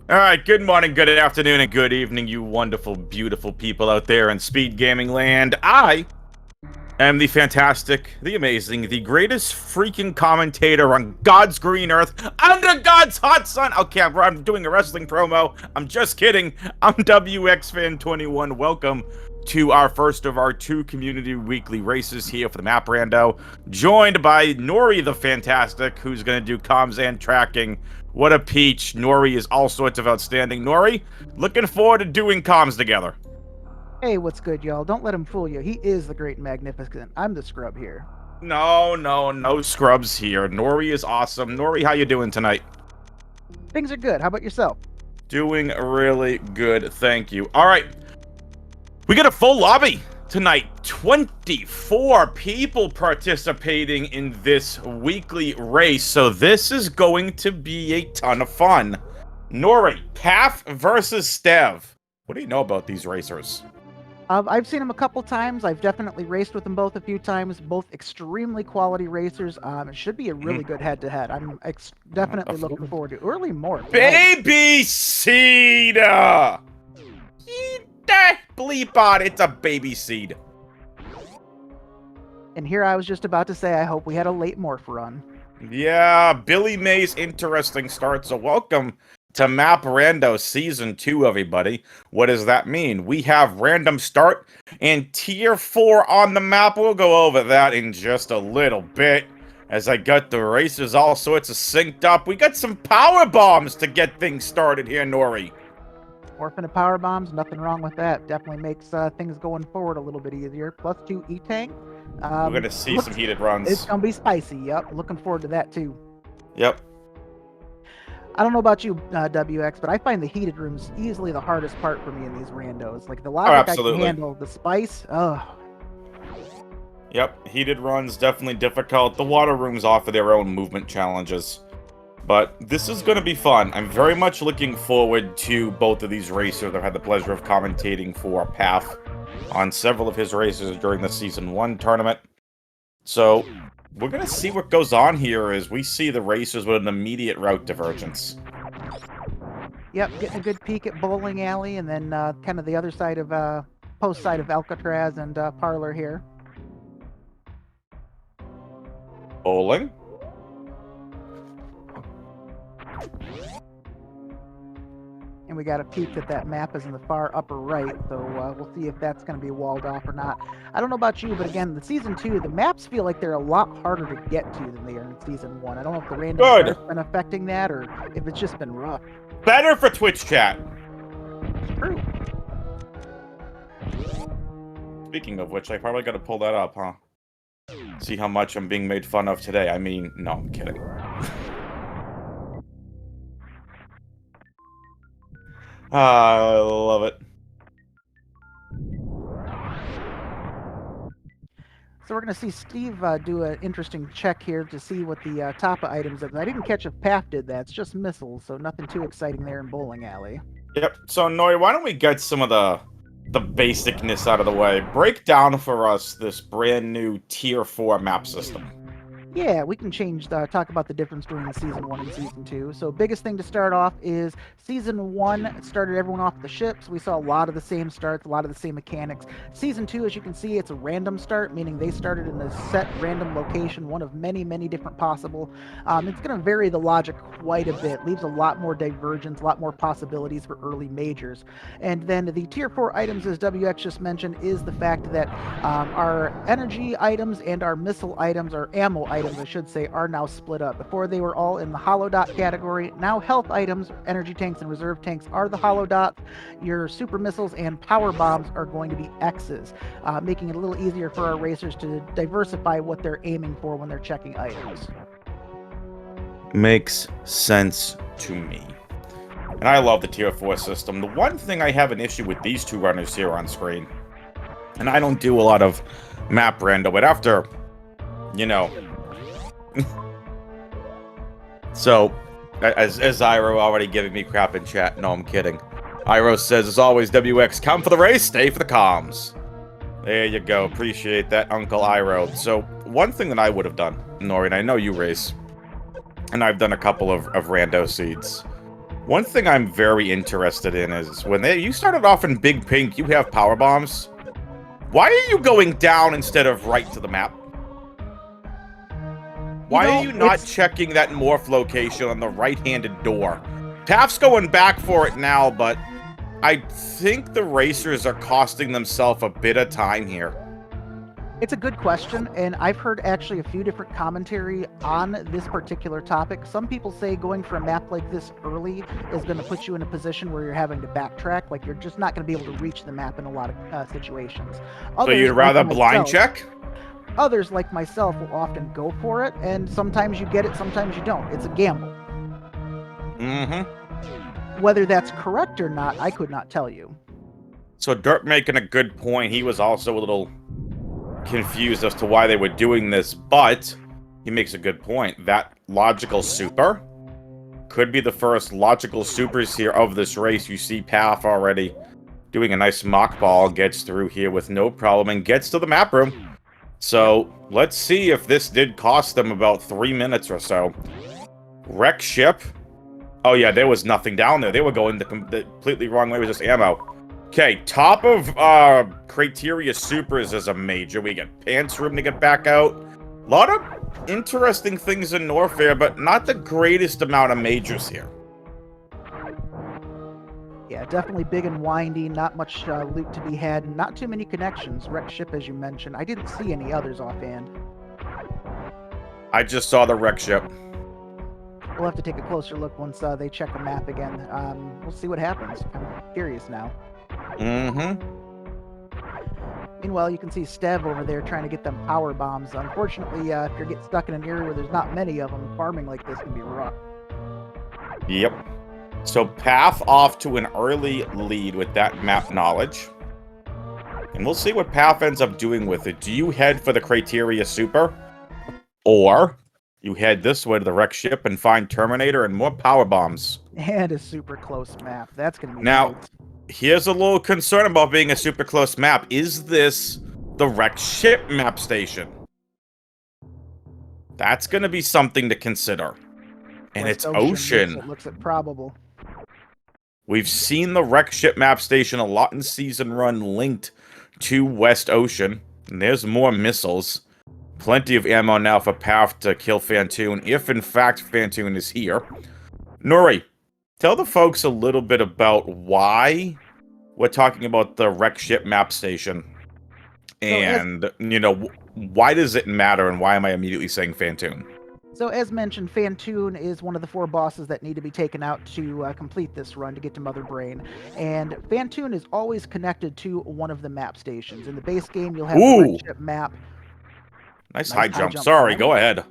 All right, good morning, good afternoon, and good evening, you wonderful, beautiful people out there in Speed Gaming land. I am the fantastic, the amazing, the greatest freaking commentator on God's green earth, under God's hot sun. Okay, I'm doing a wrestling promo. I'm just kidding. I'm WXFan21. Welcome to our first of our two community weekly races here for the map Rando, joined by Nori the Fantastic, who's going to do comms and tracking. What a peach. Nori is all sorts of outstanding. Nori, looking forward to doing comms together. Hey, what's good, y'all? Don't let him fool you. He is the great and magnificent. I'm the scrub here. No scrubs here. Nori is awesome. Nori, how you doing tonight? Things are good. How about yourself? Doing really good, thank you. All right, we got a full lobby tonight. 24 people participating in this weekly race, so this is going to be a ton of fun. Nori, Path versus Stev. What do you know about these racers? I've seen them a couple times. I've definitely raced with them both a few times. Both extremely quality racers. It should be a really good head-to-head. I'm definitely looking forward to early morph. Baby seed! Bleep on, it's a baby seed. And here I was just about to say, I hope we had a late morph run. Yeah, Billy May's interesting start. So welcome to Map Rando Season 2, everybody. What does that mean? We have random start and Tier 4 on the map. We'll go over that in just a little bit as I got the races all sorts of synced up. We got some power bombs to get things started here, Nori. Morphing to power bombs, nothing wrong with that. Definitely makes things going forward a little bit easier. Plus 2 E-Tank. We're going to see some heated runs. It's going to be spicy, yep. Looking forward to that, too. Yep. I don't know about you, WX, but I find the heated rooms easily the hardest part for me in these randos. Like, the logic I can handle, the spice, ugh. Yep, heated runs, definitely difficult. The water rooms offer their own movement challenges. But this is going to be fun. I'm very much looking forward to both of these racers. I've had the pleasure of commentating for Path on several of his races during the Season 1 tournament. So, we're going to see what goes on here as we see the racers with an immediate route divergence. Yep, getting a good peek at Bowling Alley, and then kind of the other side of, post side of Alcatraz and Parlor here. Bowling? And we got a peek that map is in the far upper right, so we'll see if that's going to be walled off or not. I don't know about you, but again, the Season 2, the maps feel like they're a lot harder to get to than they are in Season 1. I don't know if the random start's been affecting that or if it's just been rough. Better for Twitch chat. True. Speaking of which, I probably got to pull that up, huh? See how much I'm being made fun of today. I mean, no, I'm kidding. I love it. So we're going to see Steve do an interesting check here to see what the top items are. I didn't catch if Path did that. It's just missiles, so nothing too exciting there in Bowling Alley. Yep. So, Nori, why don't we get some of the basicness out of the way? Break down for us this brand new Tier 4 map system. Yeah, we can talk about the difference between Season 1 and Season 2. So biggest thing to start off is Season 1 started everyone off the ships. We saw a lot of the same starts, a lot of the same mechanics. Season 2, as you can see, it's a random start, meaning they started in a set random location, one of many, many different possible. It's going to vary the logic quite a bit, leaves a lot more divergence, a lot more possibilities for early majors. And then the Tier 4 items, as WX just mentioned, is the fact that our energy items and our missile items, or ammo items, I should say, are now split up. Before they were all in the hollow dot category. Now health items, energy tanks and reserve tanks are the hollow dots. Your super missiles and power bombs are going to be X's, making it a little easier for our racers to diversify what they're aiming for when they're checking items. Makes sense to me. And I love the Tier 4 system. The one thing I have an issue with these two runners here on screen, and I don't do a lot of map rando, but after, you know, so, as Iro already giving me crap in chat. No, I'm kidding. Iro says, as always, WX, come for the race, stay for the comms. There you go. Appreciate that, Uncle Iro. So, one thing that I would have done, Nori, and I know you race, and I've done a couple of rando seeds. One thing I'm very interested in is when you started off in Big Pink, you have power bombs. Why are you going down instead of right to the map? Why are you not checking that morph location on the right-handed door? Taft's going back for it now, but I think the racers are costing themselves a bit of time here. It's a good question, and I've heard actually a few different commentary on this particular topic. Some people say going for a map like this early is going to put you in a position where you're having to backtrack, like you're just not going to be able to reach the map in a lot of situations. So you'd rather blind check? Others, like myself, will often go for it, and sometimes you get it, sometimes you don't. It's a gamble. Mm-hmm. Whether that's correct or not, I could not tell you. So Dirt making a good point. He was also a little confused as to why they were doing this, but he makes a good point. That logical super could be the first logical supers here of this race. You see Path already doing a nice mock ball, gets through here with no problem, and gets to the map room. So let's see if this did cost them about 3 minutes or so. Wreck ship. Oh yeah, there was nothing down there. They were going the completely wrong way with just ammo. Okay, top of Criteria Supers is a major. We get pants room to get back out. A lot of interesting things in Norfair, but not the greatest amount of majors here. Yeah, definitely big and windy, not much loot to be had, and not too many connections. Wreck ship, as you mentioned. I didn't see any others offhand. I just saw the wreck ship. We'll have to take a closer look once they check the map again. We'll see what happens. I'm curious now. Mm-hmm. Meanwhile, you can see Stev over there trying to get them power bombs. Unfortunately, if you get stuck in an area where there's not many of them, farming like this can be rough. Yep. So Path off to an early lead with that map knowledge. And we'll see what Path ends up doing with it. Do you head for the Criteria Super? Or you head this way to the wreck ship and find Terminator and more power bombs? And a super close map. That's going to be now. Nice. Here's a little concern about being a super close map. Is this the wreck ship map station? That's going to be something to consider. And West it's ocean. It looks at probable. We've seen the wreck ship map station a lot in Season Run linked to West Ocean. And there's more missiles. Plenty of ammo now for Path to kill Fantoon, if in fact Fantoon is here. Nori, tell the folks a little bit about why we're talking about the wreck ship map station. And, you know, why does it matter and why am I immediately saying Fantoon? So, as mentioned, Fantoon is one of the 4 bosses that need to be taken out to complete this run to get to Mother Brain. And Fantoon is always connected to one of the map stations. In the base game, you'll have the wreck ship map. Nice high jump. Sorry, go ahead.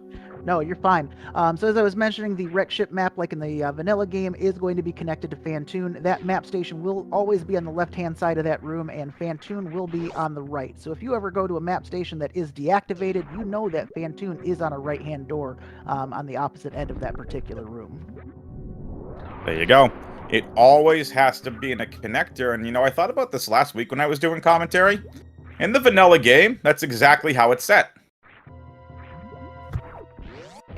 No, you're fine. So as I was mentioning, the wreck ship map, like in the vanilla game, is going to be connected to Fantoon. That map station will always be on the left-hand side of that room, and Fantoon will be on the right. So if you ever go to a map station that is deactivated, you know that Fantoon is on a right-hand door on the opposite end of that particular room. There you go. It always has to be in a connector, and you know, I thought about this last week when I was doing commentary. In the vanilla game, that's exactly how it's set.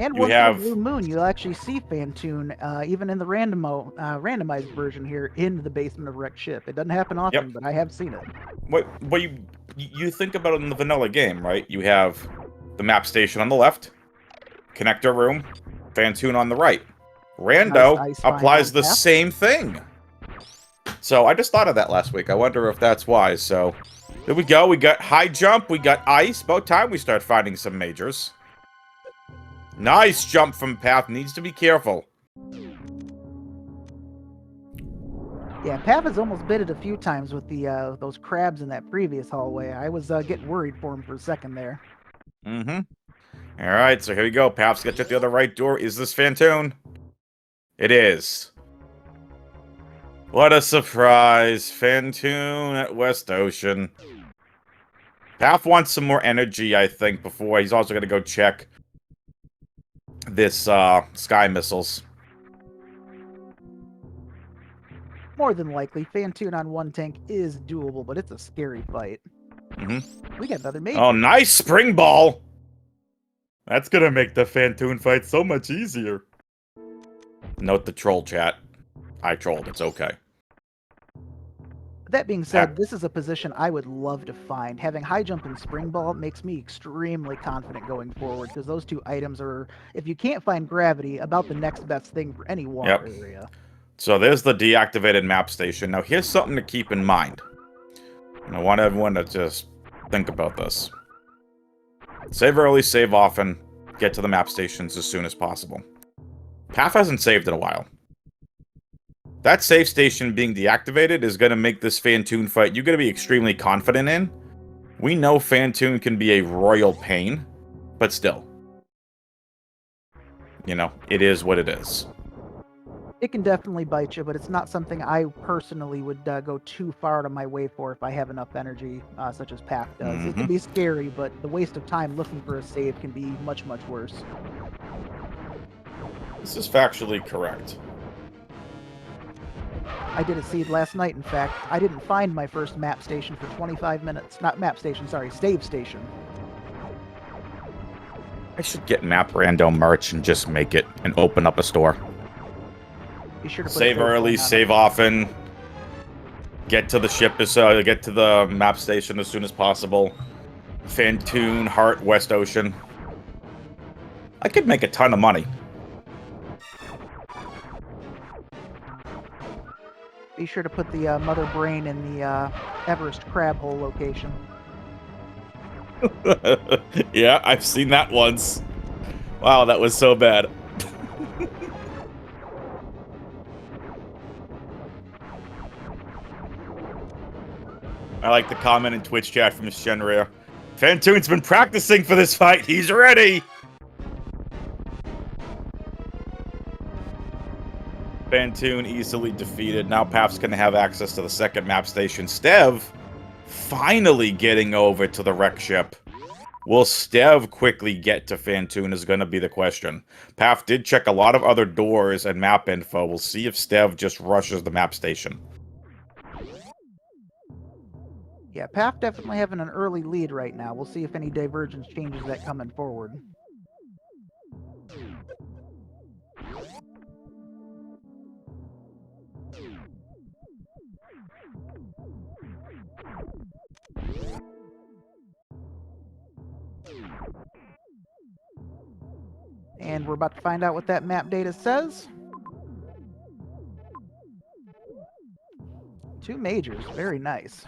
And once in a blue moon, you'll actually see Fantoon, even in the randomized version here, in the basement of wrecked ship. It doesn't happen often, but I have seen it. But you think about it in the vanilla game, right? You have the map station on the left, connector room, Fantoon on the right. Rando applies the same thing. So I just thought of that last week. I wonder if that's why. So there we go. We got high jump. We got ice. About time we start finding some majors. Nice jump from Path. Needs to be careful. Yeah, Path has almost bit it a few times with the those crabs in that previous hallway. I was getting worried for him for a second there. Mm-hmm. All right, so here we go. Path's got to the other right door. Is this Fantoon? It is. What a surprise. Fantoon at West Ocean. Path wants some more energy, I think, before. He's also going to go check this sky missiles. More than likely, Fantoon on one tank is doable, but it's a scary fight. Mm-hmm. We got another major. Oh, nice spring ball! That's gonna make the Fantoon fight so much easier. Note the troll chat. I trolled. It's okay. That being said, this is a position I would love to find. Having high jump and spring ball makes me extremely confident going forward, because those two items are, if you can't find gravity, about the next best thing for any water area. So there's the deactivated map station. Now here's something to keep in mind. And I want everyone to just think about this. Save early, save often, get to the map stations as soon as possible. Path hasn't saved in a while. That save station being deactivated is going to make this Phantoon fight you're going to be extremely confident in. We know Phantoon can be a royal pain, but still. You know, it is what it is. It can definitely bite you, but it's not something I personally would go too far out of my way for if I have enough energy, such as Path does. It can be scary, but the waste of time looking for a save can be much, much worse. This is factually correct. I did a seed last night, in fact. I didn't find my first map station for 25 minutes. Not map station, sorry, save station. I should get Map Rando merch and just make it and open up a store. Be sure to put save early, save often. Get to the ship, get to the map station as soon as possible. Phantoon, Heart, West Ocean. I could make a ton of money. Be sure to put the mother brain in the Everest crab hole location. Yeah, I've seen that once. Wow, that was so bad. I like the comment in Twitch chat from Shenria. Phantoon's been practicing for this fight. He's ready. Phantoon easily defeated. Now Path's going to have access to the second map station. Stev finally getting over to the wreck ship. Will Stev quickly get to Phantoon is going to be the question. Path did check a lot of other doors and map info. We'll see if Stev just rushes the map station. Yeah, Path definitely having an early lead right now. We'll see if any divergence changes that coming forward. And we're about to find out what that map data says. 2 majors, very nice.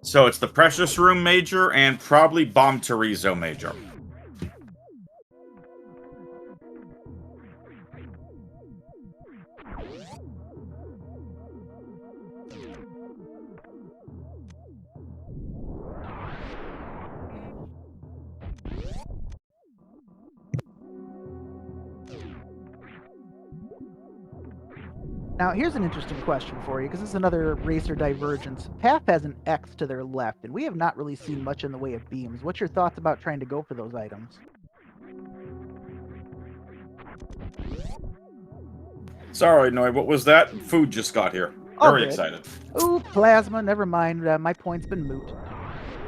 So it's the Precious Room Major and probably Bomb Terizo Major. Now, here's an interesting question for you, because this is another racer divergence. Path has an X to their left, and we have not really seen much in the way of beams. What's your thoughts about trying to go for those items? Sorry, Noy, what was that? Food just got here. Very excited. Ooh, plasma, never mind. My point's been moot.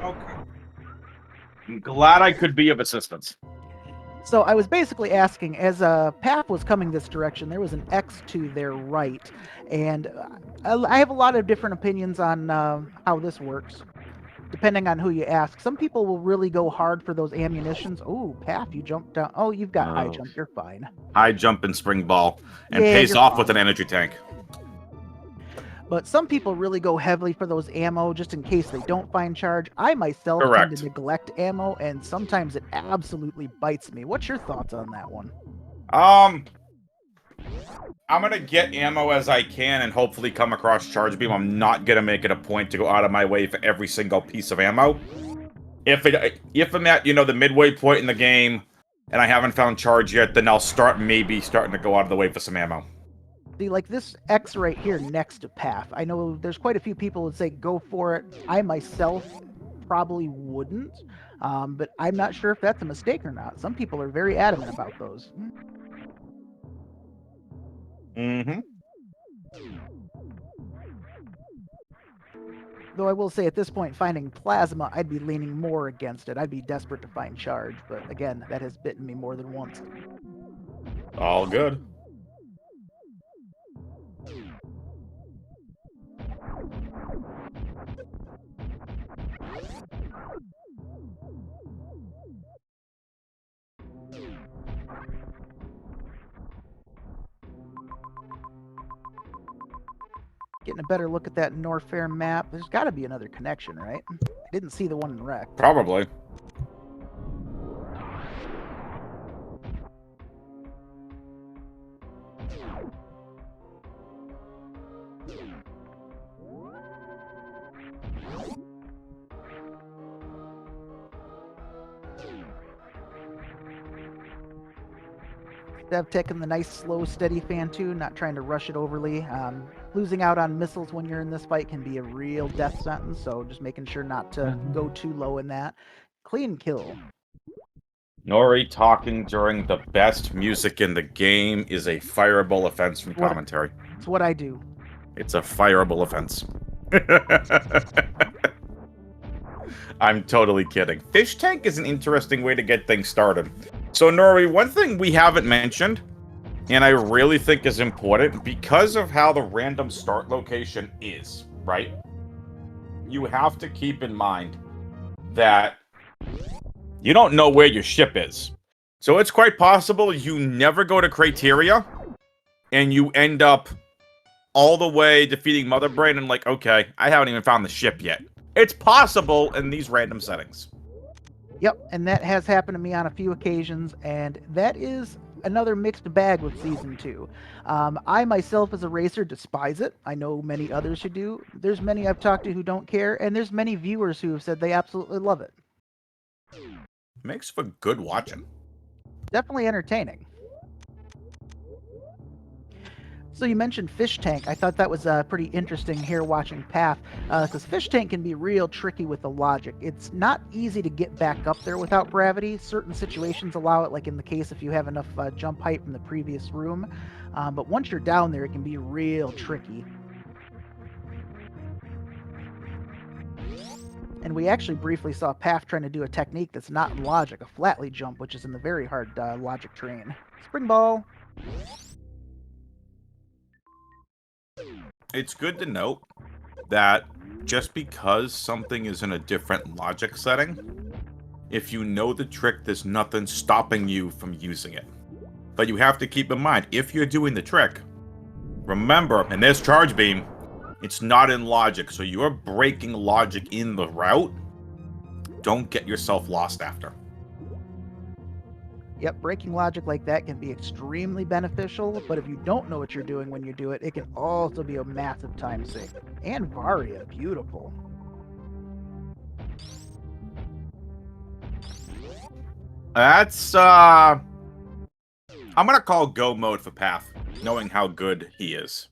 Okay. I'm glad I could be of assistance. So I was basically asking, as Path was coming this direction, there was an X to their right, and I have a lot of different opinions on how this works, depending on who you ask. Some people will really go hard for those ammunitions. Oh, Path, you jumped down. Oh, you've got high jump. You're fine. High jump and spring ball, and pays off with an energy tank. But some people really go heavily for those ammo just in case they don't find charge. I myself tend to neglect ammo, and sometimes it absolutely bites me. What's your thoughts on that one? I'm gonna get ammo as I can and hopefully come across charge beam. I'm not gonna make it a point to go out of my way for every single piece of ammo. If I'm at, you know, the midway point in the game and I haven't found charge yet, then I'll maybe starting to go out of the way for some ammo. See, like this X right here next to Path, I know there's quite a few people that say go for it. I myself probably wouldn't, but I'm not sure if that's a mistake or not. Some people are very adamant about those. Mm-hmm. Though I will say at this point, finding plasma, I'd be leaning more against it. I'd be desperate to find charge, but again, that has bitten me more than once. All good. Getting a better look at that Norfair map. There's got to be another connection, right? I didn't see the one in Wreck. Probably. Dev taking the nice, slow, steady fan too, not trying to rush it overly. Losing out on missiles when you're in this fight can be a real death sentence, so just making sure not to go too low in that. Clean kill. Nori talking during the best music in the game is a fireable offense from commentary. It's what I do. It's a fireable offense. I'm totally kidding. Fish tank is an interesting way to get things started. So, Nori, one thing we haven't mentioned, and I really think is important, because of how the random start location is, right? You have to keep in mind that you don't know where your ship is. So it's quite possible you never go to Criteria, and you end up all the way defeating Mother Brain and like, okay, I haven't even found the ship yet. It's possible in these random settings. Yep, and that has happened to me on a few occasions, and that is another mixed bag with Season 2. I myself as a racer despise it. I know many others who do. There's many I've talked to who don't care, and there's many viewers who have said they absolutely love it. Makes for good watching. Definitely entertaining. So you mentioned Fish Tank. I thought that was pretty interesting here watching Path, because Fish Tank can be real tricky with the logic. It's not easy to get back up there without gravity. Certain situations allow it, like in the case if you have enough jump height from the previous room. But once you're down there, it can be real tricky. And we actually briefly saw Path trying to do a technique that's not in logic, a flatly jump, which is in the very hard logic terrain. Spring ball. It's good to note that just because something is in a different logic setting, if you know the trick, there's nothing stopping you from using it. But you have to keep in mind, if you're doing the trick, remember, and there's Charge Beam, it's not in logic, so you're breaking logic in the route. Don't get yourself lost after. Yep, breaking logic like that can be extremely beneficial, but if you don't know what you're doing when you do it, it can also be a massive time sink. And Varia, beautiful. That's, I'm gonna call go mode for Path, knowing how good he is.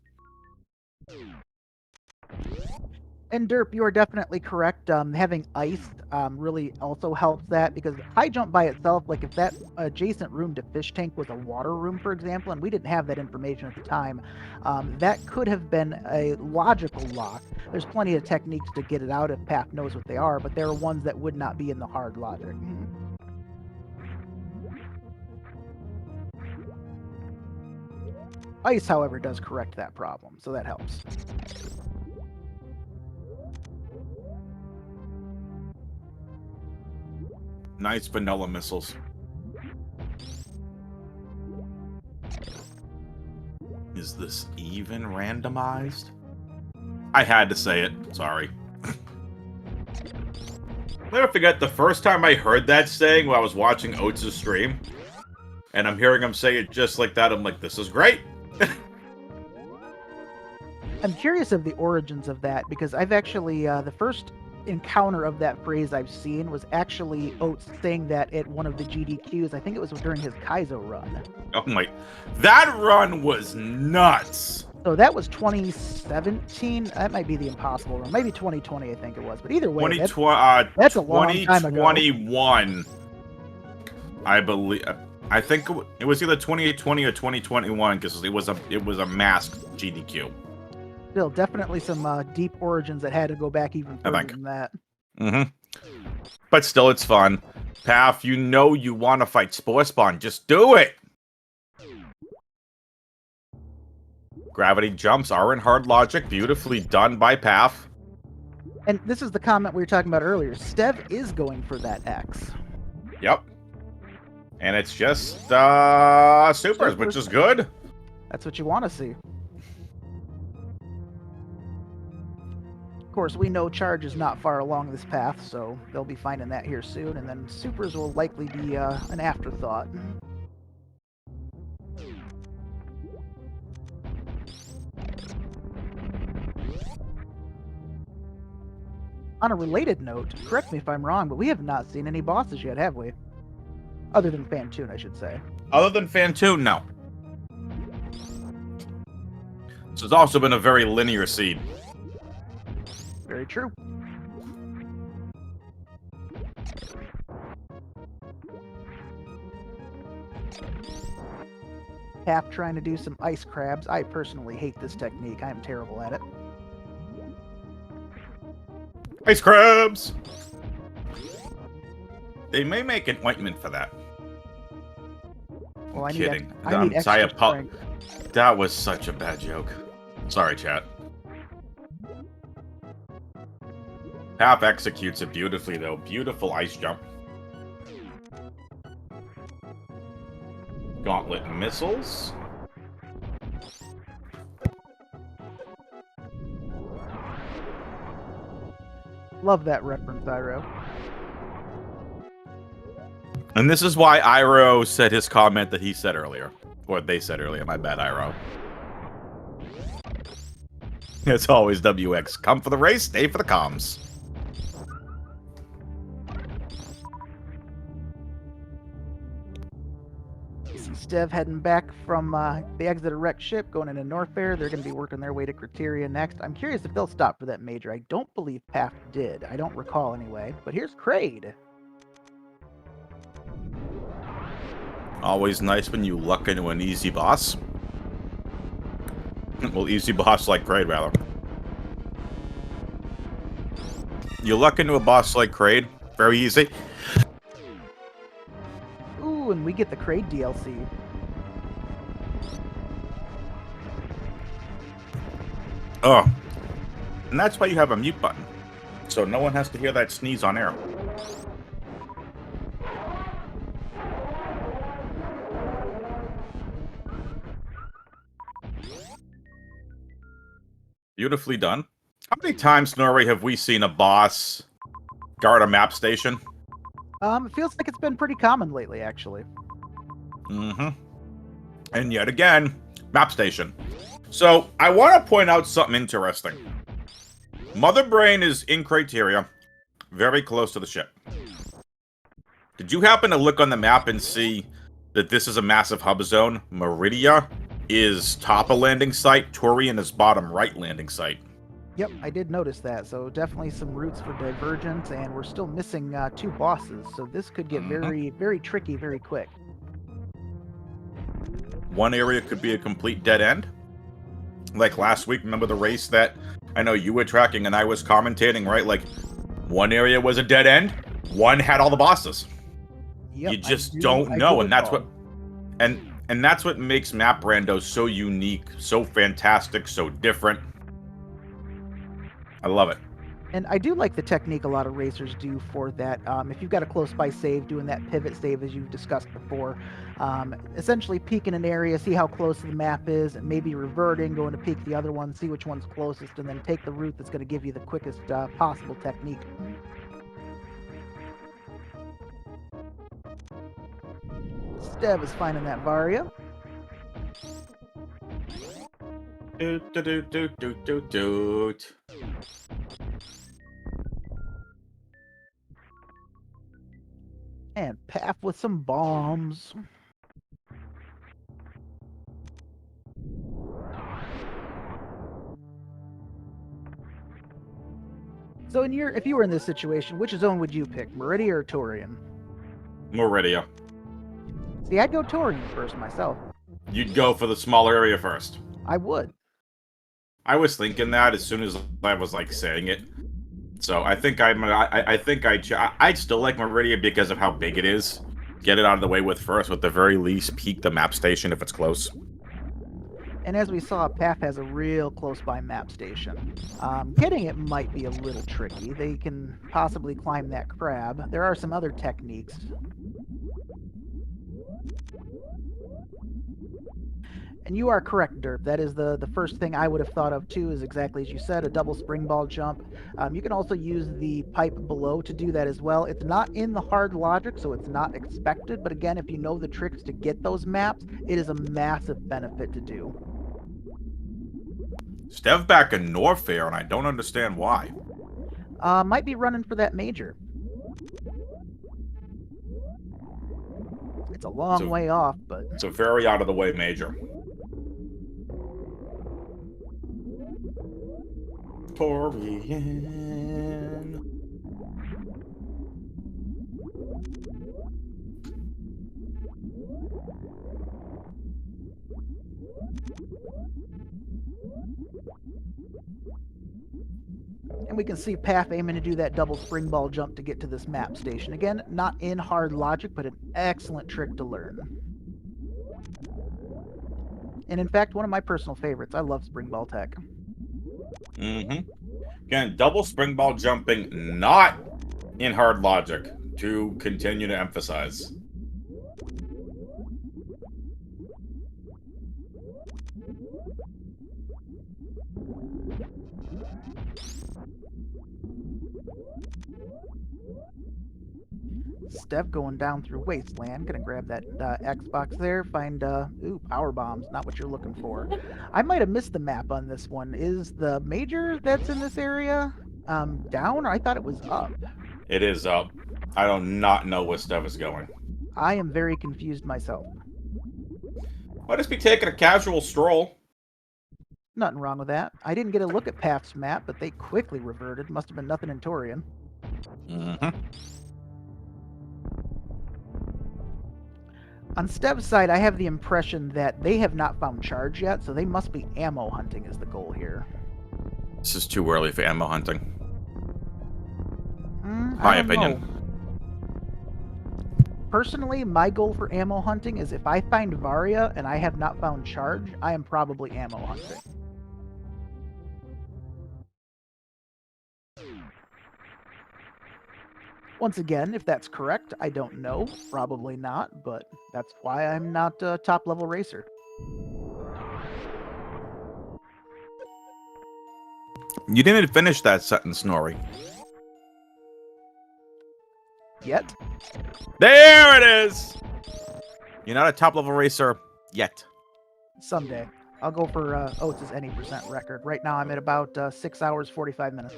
And Derp, you are definitely correct. Having ice really also helps that, because high jump by itself, like if that adjacent room to Fish Tank was a water room, for example, and we didn't have that information at the time, that could have been a logical lock. There's plenty of techniques to get it out if Path knows what they are, but there are ones that would not be in the hard logic. Ice, however, does correct that problem, so that helps. Nice vanilla missiles. Is this even randomized? I had to say it. Sorry. Never forget the first time I heard that saying while I was watching Oates' stream. And I'm hearing him say it just like that. I'm like, this is great. I'm curious of the origins of that, because I've actually, the first encounter of that phrase I've seen was actually Oates saying that at one of the GDQs. I think it was during his Kaizo run. Oh my, that run was nuts. So that was 2017. That might be the Impossible run. Maybe 2020, I think it was. But either way, that's a long time ago. 2021, I believe. I think it was either 2020 or 2021, because it was a masked GDQ. Still, definitely some deep origins that had to go back even further than that. But still, it's fun. Path, you know you want to fight Spore Spawn. Just do it! Gravity jumps are in hard logic. Beautifully done by Path. And this is the comment we were talking about earlier. Stev is going for that X. Yep. And it's just supers, which is good. That's what you want to see. course, we know Charge is not far along this path, so they'll be finding that here soon, and then Supers will likely be an afterthought. On a related note, correct me if I'm wrong, but we have not seen any bosses yet, have we? Other than Fantoon, I should say. Other than Fantoon, no. So it's also been a very linear seed. Very true. Half trying to do some ice crabs. I personally hate this technique. I am terrible at it. Ice crabs! They may make an ointment for that. Well, I Kidding. need, I need extra strength. That was such a bad joke. Sorry, chat. Half executes it beautifully, though. Beautiful ice jump. Gauntlet missiles. Love that reference, Iro. And this is why Iro said his comment that he said earlier. Or they said earlier. My bad, Iro. It's always WX. Come for the race, stay for the comms. Stev heading back from the exit of wrecked ship, going into Norfair. They're going to be working their way to Criteria next. I'm curious if they'll stop for that major. I don't believe Paf did. I don't recall anyway. But here's Kraid. Always nice when you luck into an easy boss. Well, easy boss like Kraid, rather. You luck into a boss like Kraid, very easy. Ooh, and we get the Kraid DLC. Oh. And that's why you have a mute button. So no one has to hear that sneeze on air. Beautifully done. How many times, Snorri, have we seen a boss guard a map station? It feels like it's been pretty common lately, actually. Mm-hmm. And yet again, map station. So, I want to point out something interesting. Mother Brain is in Criteria, very close to the ship. Did you happen to look on the map and see that this is a massive hub zone? Meridia is top of landing site, Torian is bottom right landing site. Yep, I did notice that. So definitely some routes for divergence, and we're still missing 2 bosses. So this could get very, very tricky very quick. One area could be a complete dead end. Like last week, remember the race that I know you were tracking and I was commentating, right? Like, one area was a dead end, one had all the bosses. Yep, you just don't know, and that's what... And that's what makes Map Rando so unique, so fantastic, so different. I love it. And I do like the technique a lot of racers do for that. If you've got a close by save, doing that pivot save as you've discussed before, essentially peeking an area, see how close the map is, and maybe reverting, going to peek the other one, see which one's closest, and then take the route that's going to give you the quickest possible technique. Stev is finding that Varia. Doot, doot, doot, doot, doot, doot. And Paf with some bombs. So if you were in this situation, which zone would you pick, Meridia or Torian? Meridia. See, I'd go Torian first myself. You'd go for the smaller area first. I would. I was thinking that as soon as I was like saying it. So I think I'd still like Meridia because of how big it is. Get it out of the way with first, with the very least peek the map station if it's close. And as we saw, Paf has a real close-by map station. Getting it might be a little tricky. They can possibly climb that crab. There are some other techniques. And you are correct, Derp. That is the first thing I would have thought of too, is exactly as you said, a double spring ball jump. You can also use the pipe below to do that as well. It's not in the hard logic, so it's not expected. But again, if you know the tricks to get those maps, it is a massive benefit to do. Stev back in Norfair, and I don't understand why. Might be running for that major. It's a long way off, but It's a very out of the way major. Torian. and we can see Path aiming to do that double spring ball jump to get to this map station. Again, not in hard logic, but an excellent trick to learn. And in fact, one of my personal favorites. I love spring ball tech. Again, double spring ball jumping, not in hard logic, to continue to emphasize. Stev going down through Wasteland. Gonna grab that Xbox there. Find, ooh, power bombs. Not what you're looking for. I might have missed the map on this one. Is the major that's in this area down, or I thought it was up? It is up. I do not know where Stev is going. I am very confused myself. Might just be taking a casual stroll. Nothing wrong with that. I didn't get a look at Path's map, but they quickly reverted. Must have been nothing in Torian. On Stev's side, I have the impression that they have not found charge yet, so they must be ammo hunting is the goal here. This is too early for ammo hunting. My opinion. Personally, my goal for ammo hunting is if I find Varia and I have not found charge, I am probably ammo hunting. Once again, if that's correct, I don't know. Probably not, but that's why I'm not a top-level racer. You didn't finish that sentence, Nori. Yet? There it is! You're not a top-level racer yet. Someday. I'll go for Oates' any percent record. Right now I'm at about 6 hours, 45 minutes.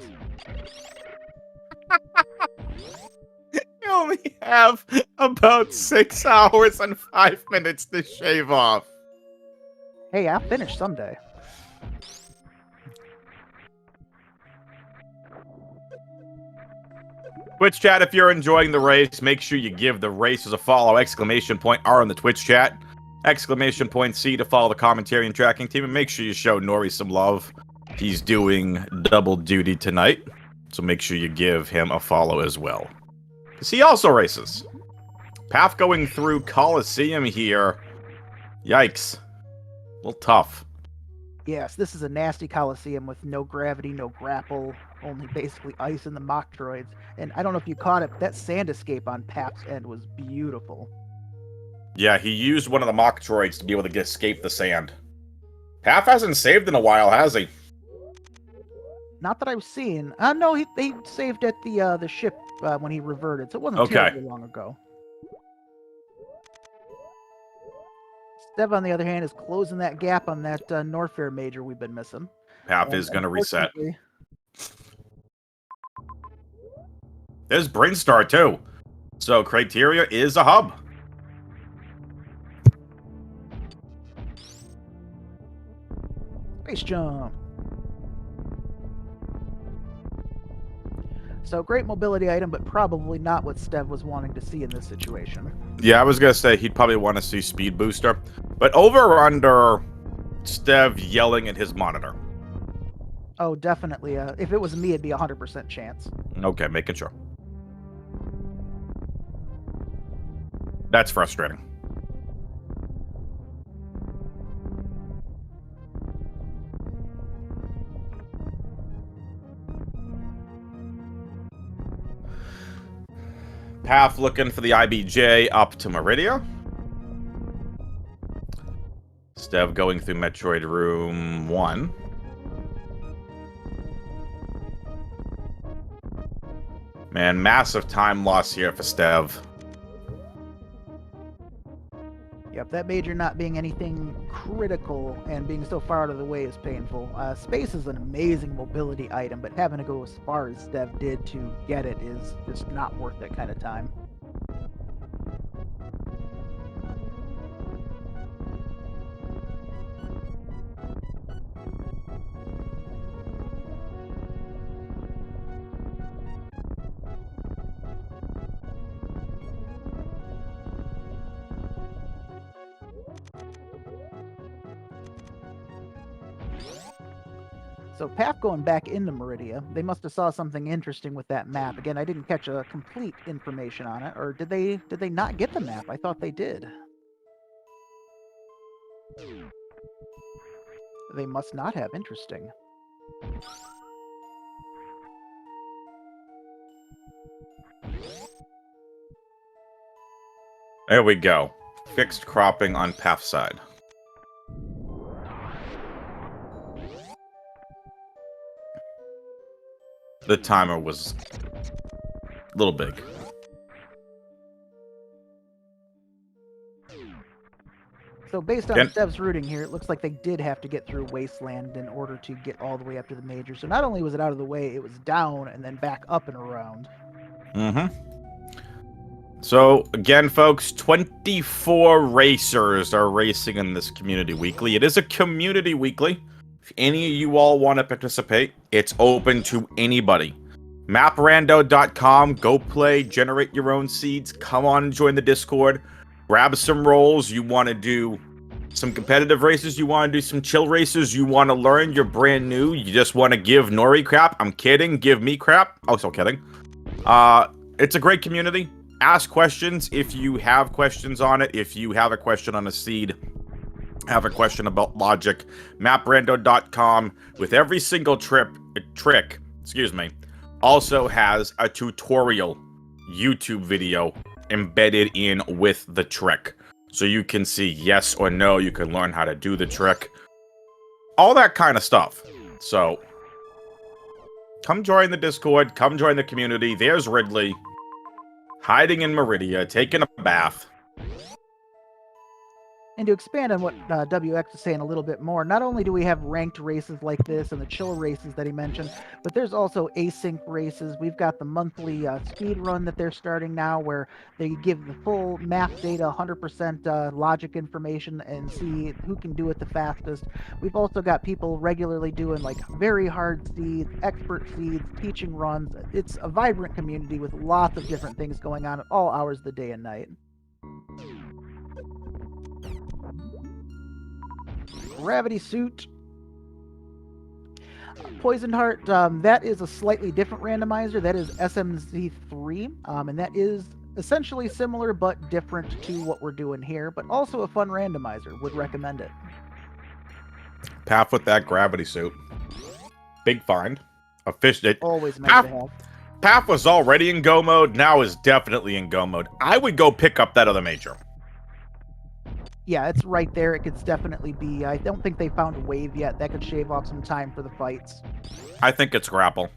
You only have about 6 hours and 5 minutes to shave off. Hey, I'll finish someday. Twitch chat, if you're enjoying the race, make sure you give the races a follow. Exclamation point R on the Twitch chat. Exclamation point C to follow the commentary and tracking team. And make sure you show Nori some love. He's doing double duty tonight. So make sure you give him a follow as well. Because he also races. Path going through Coliseum here. Yikes. A little tough. Yes, this is a nasty Coliseum with no gravity, no grapple, only basically ice in the Metroids. And I don't know if you caught it, but that sand escape on Path's end was beautiful. Yeah, he used one of the Metroids to be able to escape the sand. Path hasn't saved in a while, has he? Not that I've seen. No, they saved at the ship when he reverted, so it wasn't terribly long ago. Stev, on the other hand, is closing that gap on that Norfair major we've been missing. Path is going to reset. There's Brainstar, too. So, Criteria is a hub. Space jump. So, great mobility item, but probably not what Stev was wanting to see in this situation. Yeah, I was going to say he'd probably want to see Speed Booster. But over or under Stev yelling at his monitor? Oh, definitely. If it was me, it'd be 100% chance. Okay, making sure. That's frustrating. Path looking for the IBJ up to Meridia. Stev going through Metroid Room 1. Man, massive time loss here for Stev. Yep, that major not being anything critical and being so far out of the way is painful. Space is an amazing mobility item, but having to go as far as Stev did to get it is just not worth that kind of time. So Path going back into Meridia, they must have saw something interesting with that map. Again, I didn't catch a complete information on it, or did they not get the map? I thought they did. They must not have. Interesting. There we go. Fixed cropping on Path side. The timer was a little big. So based on Stev's routing here, it looks like they did have to get through Wasteland in order to get all the way up to the major. So not only was it out of the way, it was down and then back up and around. Mm-hmm. So, again, folks, 24 racers are racing in this community weekly. It is a community weekly. If any of you all want to participate, it's open to anybody. MapRando.com, go play, generate your own seeds, come on and join the Discord, grab some rolls. You want to do some competitive races, you want to do some chill races, you want to learn, you're brand new, you just want to give Nori crap. I'm kidding, give me crap. Oh, so kidding. It's a great community. Ask questions if you have questions on it. If you have a question on a seed, have a question about logic, maprando.com with every single trick, also has a tutorial YouTube video embedded in with the trick. So you can see yes or no, you can learn how to do the trick. All that kind of stuff. So come join the Discord, come join the community. There's Ridley. Hiding in Meridia, taking a bath. And to expand on what WX is saying a little bit more, not only do we have ranked races like this and the chill races that he mentioned, but there's also async races. We've got the monthly speed run that they're starting now where they give the full map data, 100% logic information, and see who can do it the fastest. We've also got people regularly doing like very hard seeds, expert seeds, teaching runs. It's a vibrant community with lots of different things going on at all hours of the day and night. Gravity Suit. Poisoned Heart, that is a slightly different randomizer. That is SMZ3, and that is essentially similar but different to what we're doing here, but also a fun randomizer. Would recommend it. Path with that Gravity Suit. Big find. A fish that always nice to have. Path was already in go mode, now is definitely in go mode. I would go pick up that other major. Yeah, it's right there. It could definitely be. I don't think they found a wave yet. That could shave off some time for the fights. I think it's grapple.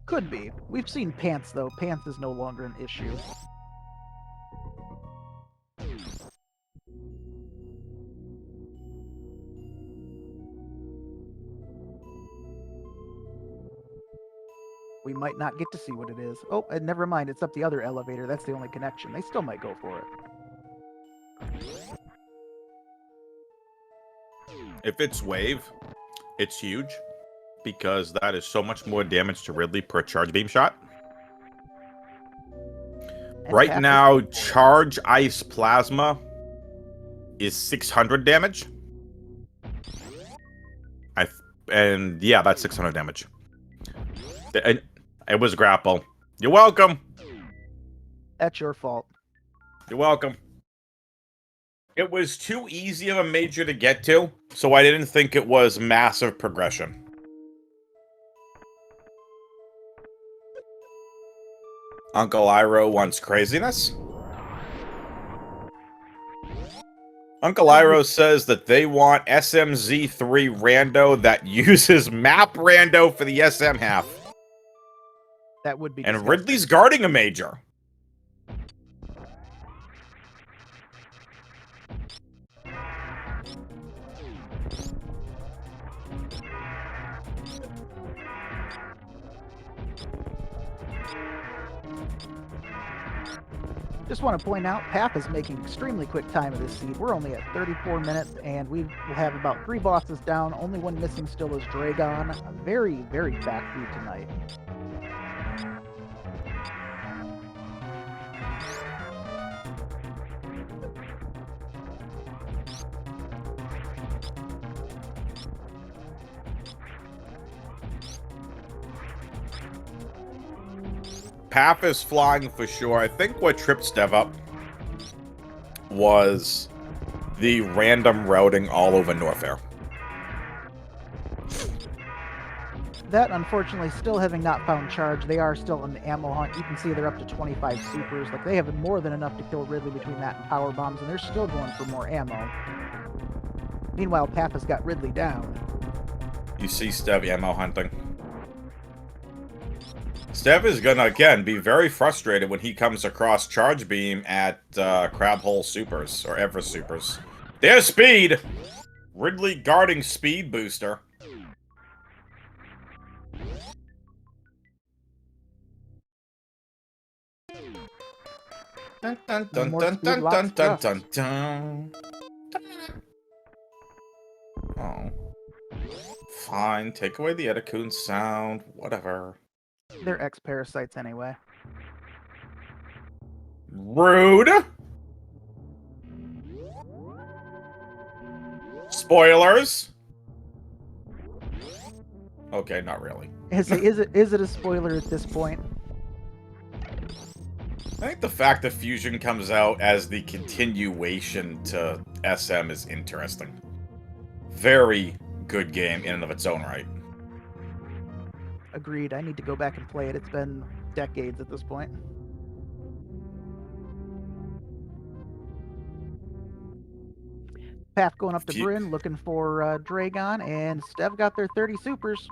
Could be. We've seen Pants, though. Pants is no longer an issue. We might not get to see what it is. Oh, and never mind. It's up the other elevator. That's the only connection. They still might go for it. If it's wave, it's huge because that is so much more damage to Ridley per charge beam shot. And right now, charge ice plasma is 600 damage. And yeah, that's 600 damage. And it was grapple. You're welcome. That's your fault. You're welcome. It was too easy of a major to get to, so I didn't think it was massive progression. Uncle Iroh wants craziness. Uncle Iro says that they want SMZ3 Rando that uses map Rando for the SM half. That would be And disgusting. Ridley's guarding a major. Just want to point out, Pap is making extremely quick time of this seed. We're only at 34 minutes, and we will have about 3 bosses down. Only one missing still is Dragon. A very, very fast feed tonight. Path is flying for sure. I think what tripped Stev up was the random routing all over Norfair. That, unfortunately, still having not found charge. They are still on the ammo hunt. You can see they're up to 25 supers. Like, they have more than enough to kill Ridley between that and power bombs, and they're still going for more ammo. Meanwhile, Pap has got Ridley down. You see Stev ammo hunting. Stev is gonna, again, be very frustrated when he comes across Charge Beam at Crab Hole Supers, or Everest Supers. There's Speed! Ridley guarding Speed Booster. Dun dun dun dun dun dun dun dun dun. Oh. Fine, take away the Etikun sound, whatever. They're ex-parasites anyway. Rude! Spoilers? Okay, not really. Is it a spoiler at this point? I think the fact that Fusion comes out as the continuation to SM is interesting. Very good game in and of its own right. Agreed. I need to go back and play it. It's been decades at this point. Path going up to Bryn, looking for Dragon, and Stev got their 30 supers.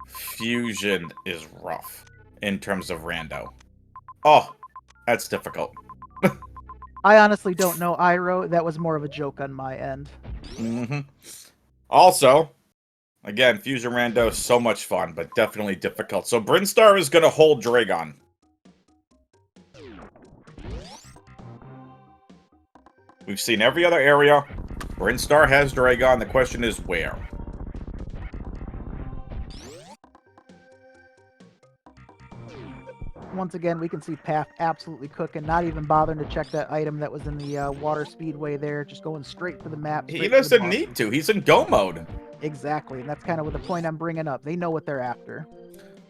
Fusion is rough in terms of Rando. Oh, that's difficult. I honestly don't know, Iro. That was more of a joke on my end. Mm-hmm. Also, again, Fusion Rando is so much fun, but definitely difficult. So Brinstar is going to hold Dragon. We've seen every other area. Brinstar has Dragon. The question is where? Once again, we can see Path absolutely cooking, not even bothering to check that item that was in the water speedway there, just going straight for the map. He doesn't need to. He's in go mode. Exactly, and that's kind of what the point I'm bringing up. They know what they're after.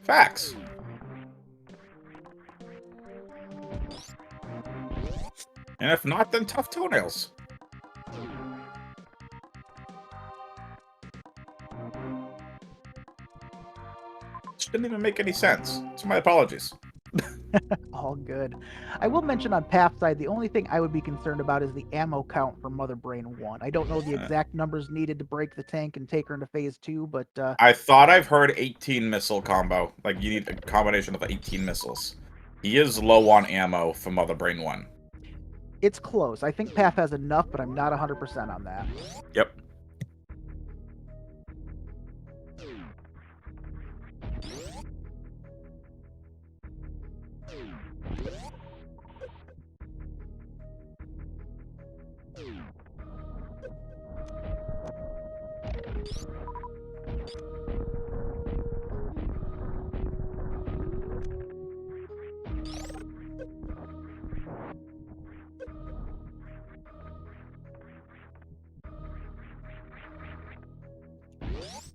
Facts. And if not, then tough toenails. Which didn't even make any sense. So my apologies. All good. I will mention on Path's side, the only thing I would be concerned about is the ammo count for Mother Brain 1. I don't know the exact numbers needed to break the tank and take her into phase 2, but... I thought I've heard 18 missile combo. Like, you need a combination of 18 missiles. He is low on ammo for Mother Brain 1. It's close. I think Path has enough, but I'm not 100% on that. Yep.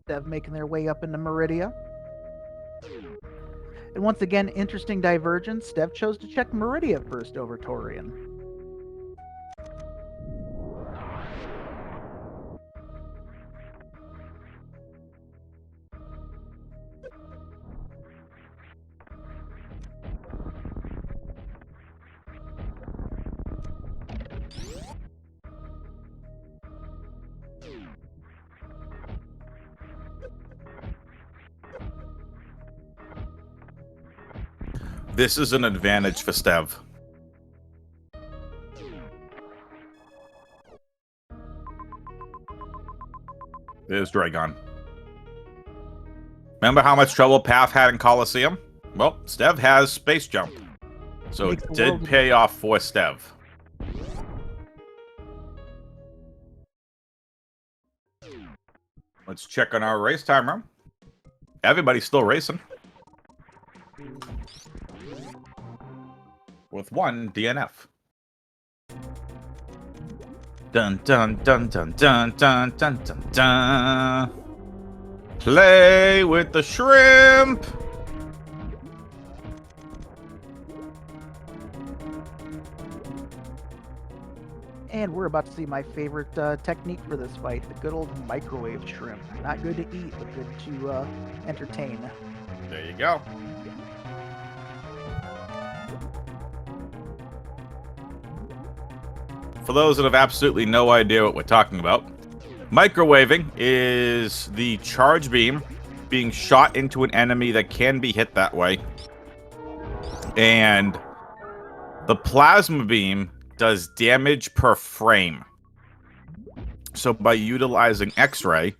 Stev making their way up into Meridia. And once again, interesting divergence. Stev chose to check Meridia first over Torian. This is an advantage for Stev. There's Dragon. Remember how much trouble Path had in Coliseum? Well, Stev has Space Jump. So it did pay off for Stev. Let's check on our race timer. Everybody's still racing. With one DNF. Dun dun dun dun dun dun dun dun dun. Play with the shrimp. And we're about to see my favorite technique for this fight, the good old microwave shrimp. Not good to eat, but good to entertain. There you go. For those that have absolutely no idea what we're talking about, microwaving is the charge beam being shot into an enemy that can be hit that way. And the plasma beam does damage per frame. So by utilizing X-ray,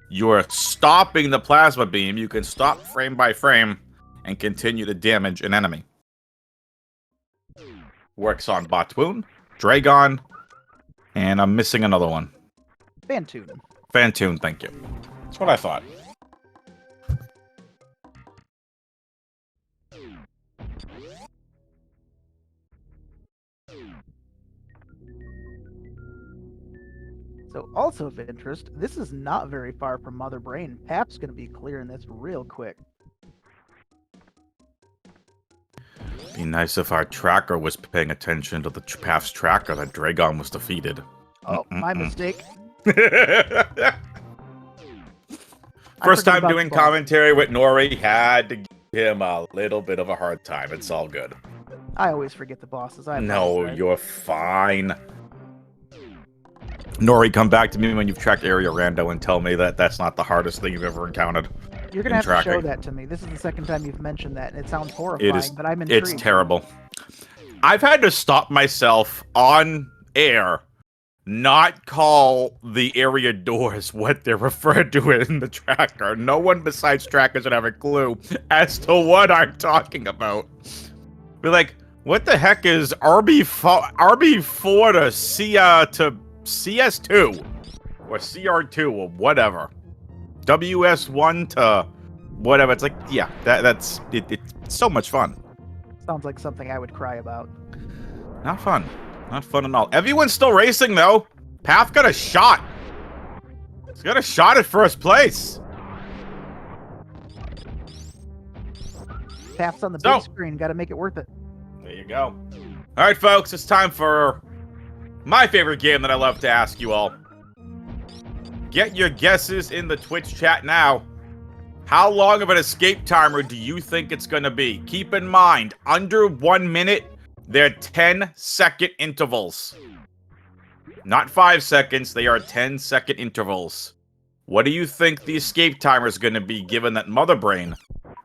you're stopping the plasma beam. You can stop frame by frame and continue to damage an enemy. Works on Batwoon, Dragon, and I'm missing another one. Fantoon. Fantoon, thank you. That's what I thought. So also of interest, this is not very far from Mother Brain. Pap's going to be clearing this real quick. Be nice if our tracker was paying attention to the Path's tracker that Dragon was defeated. Oh, my mistake. First time doing commentary with Nori, had to give him a little bit of a hard time. It's all good. I always forget the bosses. No, you're fine. Nori, come back to me when you've tracked Area Rando and tell me that that's not the hardest thing you've ever encountered. You're going to have to show that to me. This is the second time you've mentioned that, and it sounds horrifying, but I'm intrigued. It's terrible. I've had to stop myself on air, not call the area doors what they're referred to in the tracker. No one besides trackers would have a clue as to what I'm talking about. Be like, what the heck is RB4 to CS2 or CR2 or whatever? WS1 to whatever. It's like, yeah, that's it. It's so much fun. Sounds like something I would cry about. Not fun. Not fun at all. Everyone's still racing, though. Path got a shot. He's got a shot at first place. Path's on the big screen. Got to make it worth it. There you go. All right, folks. It's time for my favorite game that I love to ask you all. Get your guesses in the Twitch chat now. How long of an escape timer do you think it's going to be? Keep in mind, under 1 minute, they're 10-second intervals. Not 5 seconds, they are 10-second intervals. What do you think the escape timer is going to be, given that Mother Brain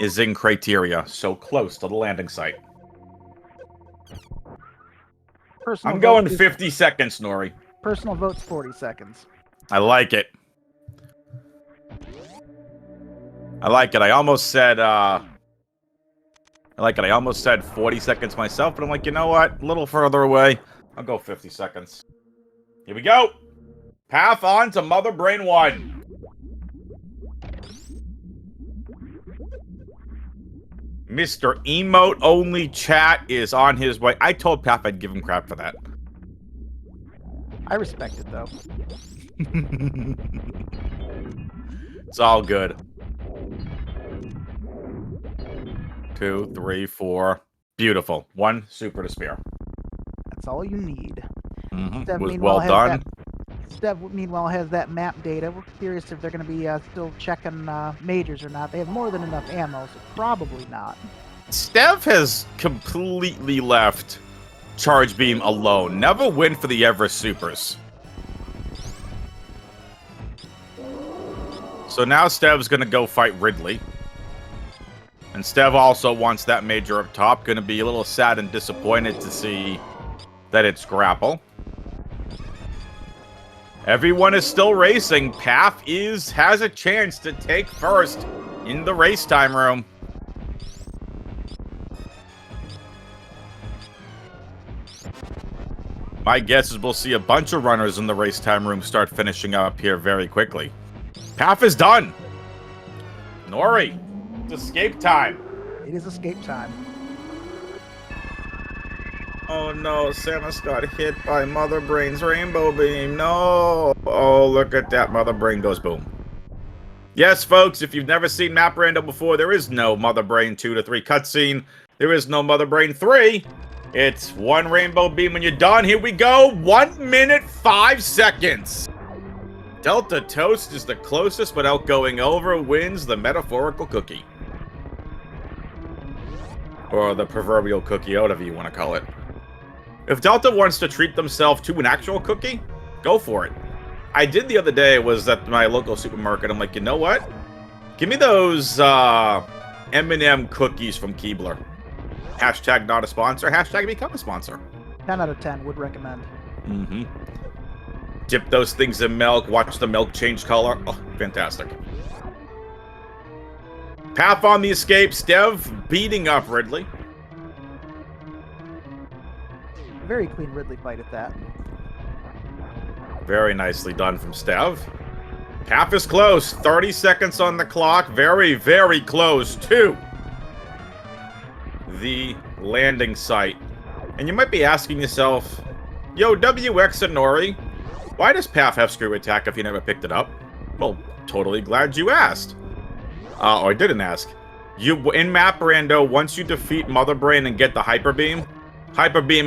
is in Criteria, so close to the landing site? I'm going 50 seconds, Nori. Personal vote's 40 seconds. I like it. I like it. I almost said, I almost said 40 seconds myself, but I'm like, you know what? A little further away. I'll go 50 seconds. Here we go. Path on to Mother Brain 1. Mr. Emote Only Chat is on his way. I told Path I'd give him crap for that. I respect it, though. It's all good. 2, 3, 4. Beautiful. 1 super to spare. That's all you need. It was well done. Stev, meanwhile, has that map data. We're curious if they're going to be still checking majors or not. They have more than enough ammo, so probably not. Stev has completely left Charge Beam alone. Never win for the Everest Supers. So now Stev's going to go fight Ridley. And Stev also wants that major up top. Gonna be a little sad and disappointed to see that it's grapple. Everyone is still racing. Path has a chance to take first in the race time room. My guess is we'll see a bunch of runners in the race time room start finishing up here very quickly. Path is done. Nori, it's escape time. It is escape time. Oh no, Samus got hit by Mother Brain's rainbow beam. No. Oh, look at that. Mother Brain goes boom. Yes, folks, if you've never seen Map Rando before, there is no Mother Brain 2 to 3 cutscene. There is no Mother Brain 3. It's one rainbow beam when you're done. Here we go. 1 minute, 5 seconds. Delta Toast is the closest, but outgoing over wins the metaphorical cookie. Or the proverbial cookie, whatever you want to call it. If Delta wants to treat themselves to an actual cookie, go for it. I did the other day, was at my local supermarket. I'm like, you know what? Give me those M&M cookies from Keebler. Hashtag not a sponsor, hashtag become a sponsor. 10 out of 10 would recommend. Mm-hmm. Dip those things in milk, watch the milk change color. Oh, fantastic. Path on the escape, Stev beating up Ridley. Very clean Ridley fight at that. Very nicely done from Stev. Path is close. 30 seconds on the clock. Very, very close to the landing site. And you might be asking yourself, yo, WX and Nori, why does Path have screw attack if you never picked it up? Well, totally glad you asked. Or didn't ask. In Map Rando, once you defeat Mother Brain and get the Hyper Beam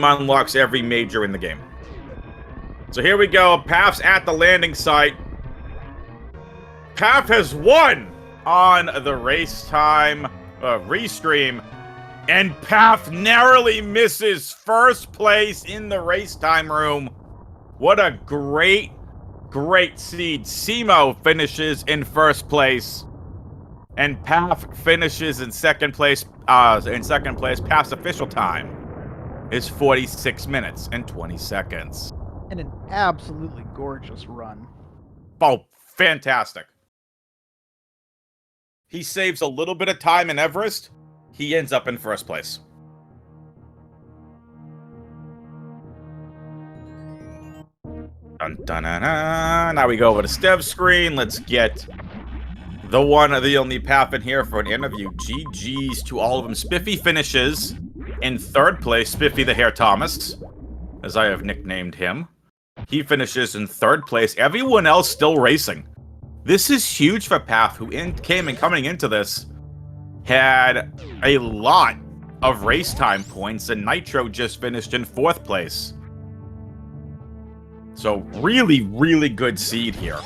unlocks every major in the game. So here we go. Path's at the landing site. Path has won on the race time restream. And Path narrowly misses first place in the race time room. What a great, great seed. Simo finishes in first place. And Path finishes in second place. Path's official time is 46 minutes and 20 seconds. And an absolutely gorgeous run. Oh, fantastic. He saves a little bit of time in Everest. He ends up in first place. Dun, dun, dun, dun. Now we go over to Stev's screen. Let's get the one, the only Path in here for an interview. GG's to all of them. Spiffy finishes in third place. Spiffy the Hair Thomas, as I have nicknamed him. He finishes in third place. Everyone else still racing. This is huge for Path, who coming into this had a lot of race time points, and Nitro just finished in fourth place. So really, really good seed here.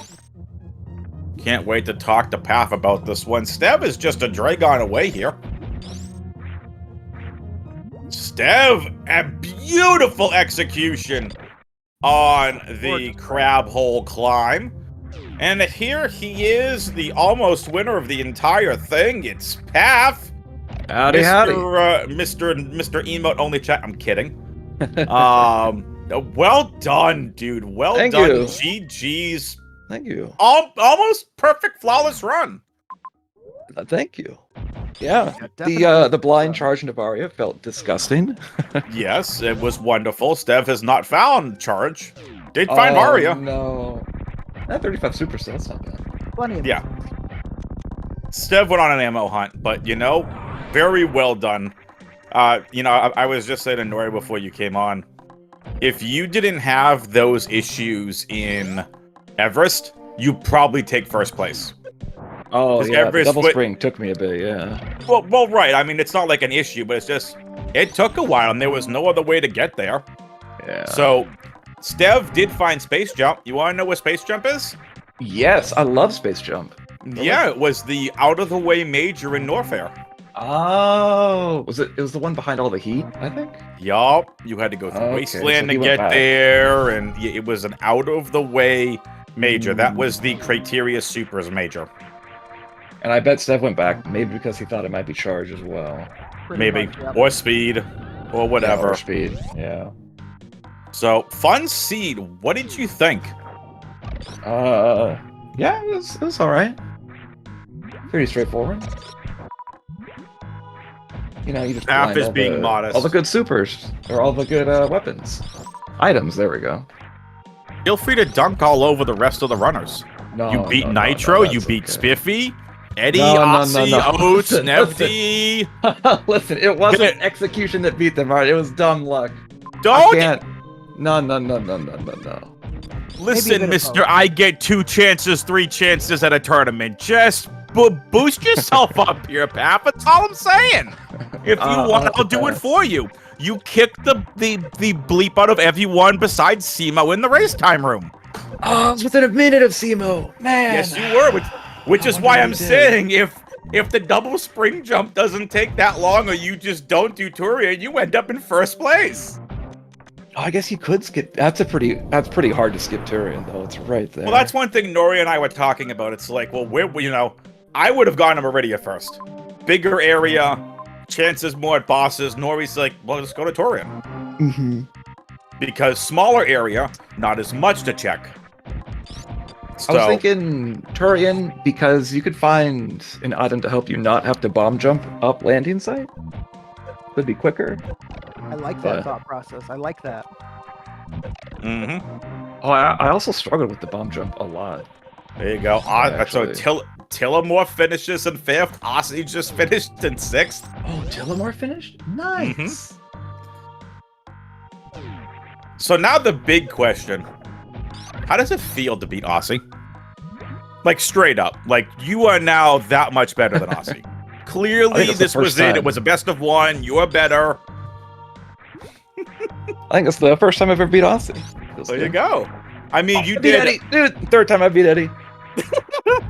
Can't wait to talk to Path about this one. Stev is just a Dragon away here. Stev, a beautiful execution on the crab hole climb. And here he is, the almost winner of the entire thing. It's Path. Howdy, howdy. Mr. Emote only chat. I'm kidding. Well done, dude. Well Thank done. you. GG's. Thank you. Almost perfect, flawless run. Thank you. Yeah. The blind charge into Varia felt disgusting. Yes, it was wonderful. Stev has not found charge. Did find Varia. No. That 35 super, so that's not bad. Plenty of Yeah. Stev went on an ammo hunt, but, very well done. I was just saying to Nori before you came on, if you didn't have those issues in Everest, you probably take first place. Oh, yeah, Everest the double spring took me a bit, yeah. Well, right. I mean, it's not like an issue, but it's just, it took a while, and there was no other way to get there. Yeah. So, Stev did find Space Jump. You want to know what Space Jump is? Yes, I love Space Jump. Yeah, it was the out-of-the-way major in Norfair. Oh, it was the one behind all the heat, I think? Yup, you had to go through Okay, Wasteland so to he get went back. there, and it was an out-of-the-way major. That was the Criteria Supers major. And I bet Steph went back, maybe because he thought it might be charged as well. Maybe. Much, yep. Or speed. Or whatever. Yeah, or speed, yeah. So, fun seed. What did you think? Yeah, it was alright. Pretty straightforward. You know, you just Half find is being modest. all the good supers, or all the good weapons. Items, there we go. Feel free to dunk all over the rest of the runners. No, You beat no, Nitro, that's you beat okay. Spiffy, Eddie, No, Aussie, Oats, Listen, Nevdi. Listen, it wasn't execution that beat them, right? It was dumb luck. I Don't can't. No. listen, Maybe a bit of mister. both. I get 2 chances, 3 chances at a tournament. Just boost yourself up here, Pap. That's all I'm saying. If you want, I'll do it for you. You kicked the bleep out of everyone besides Simo in the race time room. Oh, I was within a minute of Simo. Man. Yes, you were, which is I why wonder I'm who did. saying if the double spring jump doesn't take that long, or you just don't do Turian, you end up in first place. Oh, I guess you could skip. That's pretty hard to skip Turian, though. It's right there. Well, that's one thing Nori and I were talking about. It's like, well, I would have gone to Meridia first. Bigger area, chances more at bosses. Nori's like, well, let's go to Turian. Mm-hmm. Because smaller area, not as much to check. So, I was thinking Turian because you could find an item to help you not have to bomb jump up landing site. Could be quicker. I like that Yeah. thought process. I like that. Oh, I also struggled with the bomb jump a lot. There you go. So Actually. Tillamore finishes in 5th. Aussie just finished in 6th. Oh, Tillamore finished? Nice. So now the big question. How does it feel to beat Aussie? Like, straight up. Like, you are now that much better than Aussie. I Clearly, think it's the this was first it. It time. was a best of 1. You're better. I think it's the first time I've ever beat Aussie. Feels There you good. go. I mean, you I beat did. Eddie. Dude, third time I beat Eddie.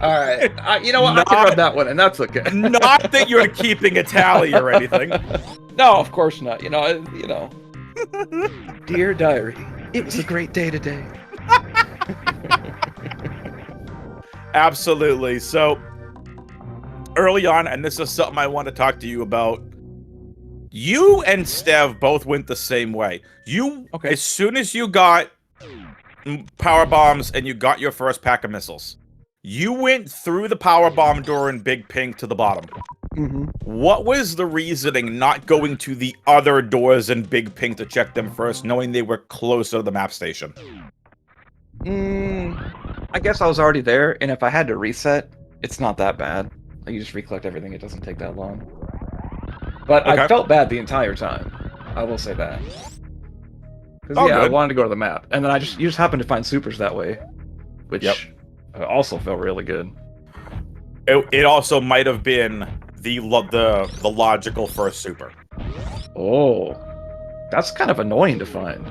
All right. You know what? I can Not- run that one, and that's okay. Not that you're keeping a tally or anything. No, of course not. You know. Dear diary, it was a great day today. Absolutely. So, early on, and this is something I want to talk to you about. You and Stev both went the same way. Okay. As soon as you got power bombs and you got your first pack of missiles, you went through the power bomb door in Big Pink to the bottom. Mm-hmm. What was the reasoning not going to the other doors in Big Pink to check them first, knowing they were closer to the map station? I guess I was already there, and if I had to reset, it's not that bad. Like, you just recollect everything, it doesn't take that long. But Okay. I felt bad the entire time. I will say that. Because Oh, I good. wanted to go to the map, and then you just happened to find supers that way, which also felt really good. It also might have been the logical first super. Oh, that's kind of annoying to find.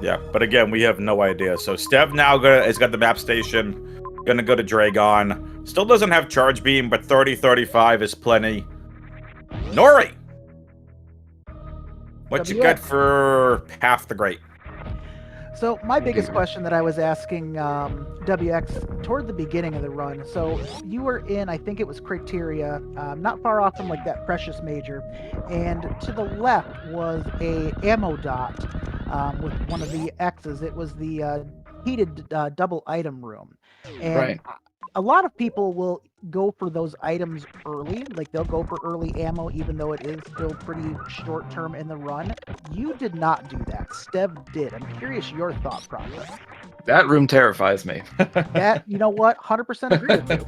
Yeah, but again, we have no idea. So Stev now has got the map station. Gonna go to Dragon. Still doesn't have charge beam, but 30-35 is plenty. Nori, what you got for half the great? So my biggest question that I was asking WX toward the beginning of the run. So you were in, I think it was Criteria, not far off from like that Precious Major, and to the left was a ammo dot with one of the X's. It was the heated double item room, and Right. a lot of people will go for those items early, like they'll go for early ammo even though it is still pretty short term in the run. You did not do that. Stev did. I'm curious your thought process. That room terrifies me. That, you know what, 100% agree with you.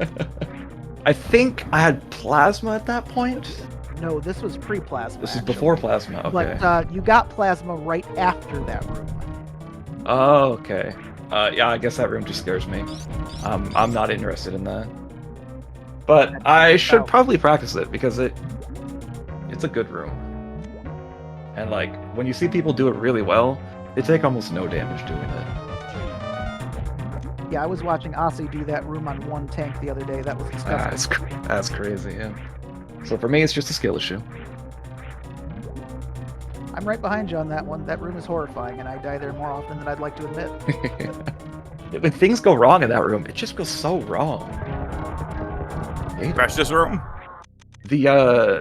I think I had plasma at that point. No, this was pre-plasma. This is actually. before plasma. Okay. But you got plasma right after that room. Oh, okay. Yeah, I guess that room just scares me. I'm not interested in that. But I should probably practice it because it's a good room. And like when you see people do it really well, they take almost no damage doing it. Yeah, I was watching Aussie do that room on one tank the other day. That was disgusting. That's crazy, yeah. So for me, it's just a skill issue. I'm right behind you on that one. That room is horrifying, and I die there more often than I'd like to admit. When things go wrong in that room, it just goes so wrong. Precious room? The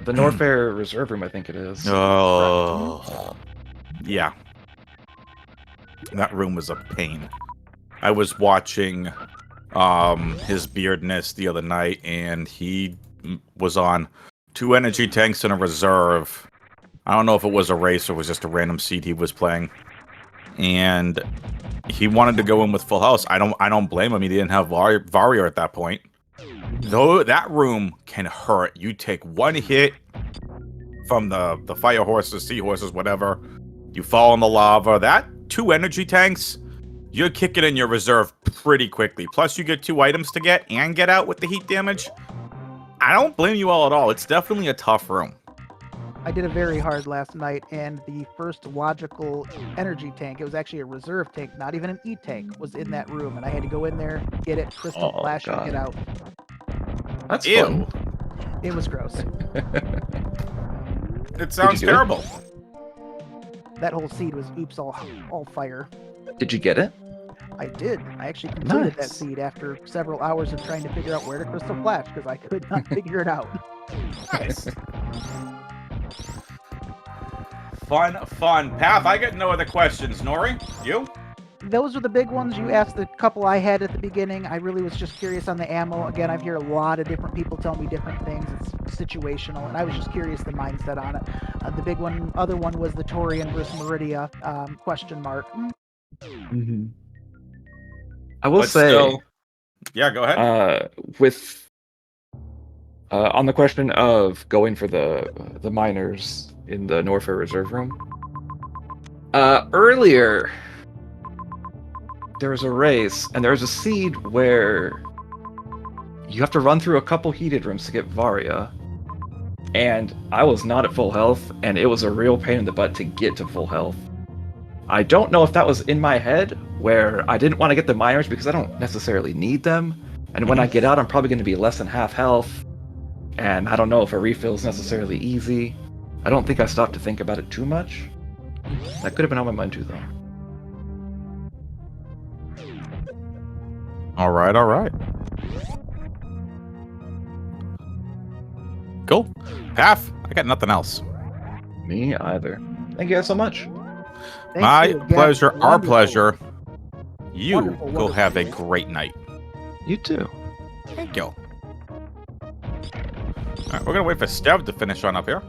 Norfair reserve room, I think it is. Oh. Yeah. That room was a pain. I was watching his beardness the other night, and he was on 2 energy tanks and a reserve. I don't know if it was a race or it was just a random seed he was playing. And he wanted to go in with full house. I don't blame him. He didn't have Vario at that point. Though that room can hurt. You take one hit from the fire horses, sea horses, whatever. You fall in the lava. That 2 energy tanks, you're kicking in your reserve pretty quickly. Plus, you get 2 items to get and get out with the heat damage. I don't blame you all at all. It's definitely a tough room. I did it very hard last night, and the first logical energy tank, it was actually a reserve tank, not even an E-tank, was in that room, and I had to go in there, get it, crystal flash, and get out. That's Ew. fun. It was gross. It sounds terrible. That whole seed was oops all fire. Did you get it? I did. I actually completed that Nice. seed after several hours of trying to figure out where to crystal flash because I could not figure it out. Nice. Fun. Path, I got no other questions. Nori, you? Those were the big ones. You asked the couple I had at the beginning. I really was just curious on the ammo. Again, I've heard a lot of different people tell me different things. It's situational, and I was just curious the mindset on it. The big one, other one was the Torian versus Meridia question mark. Mm-hmm. I will But say, still, yeah, go ahead. with on the question of going for the miners in the Norfair reserve room, earlier there was a race and there was a seed where you have to run through a couple heated rooms to get Varia, and I was not at full health, and it was a real pain in the butt to get to full health. I don't know if that was in my head, where I didn't want to get the miners because I don't necessarily need them, and when I get out I'm probably going to be less than half health, and I don't know if a refill is necessarily easy. I don't think I stopped to think about it too much. That could have been on my mind too, though. All right. Cool. Path, I got nothing else. Me either. Thank you guys so much. Thank My you again. pleasure, our Wonderful. pleasure. You Wonderful, go wonderful. have a great night. You too. Thank you. All right, we're gonna wait for Stev to finish on up here.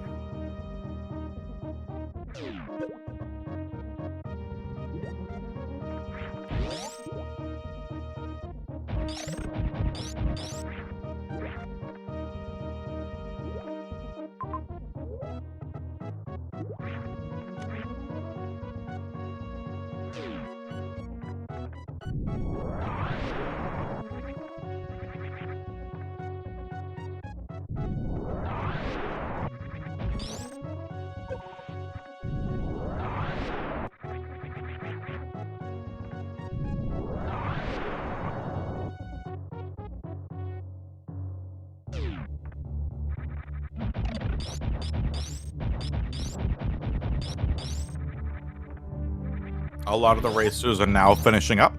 A lot of the racers are now finishing up.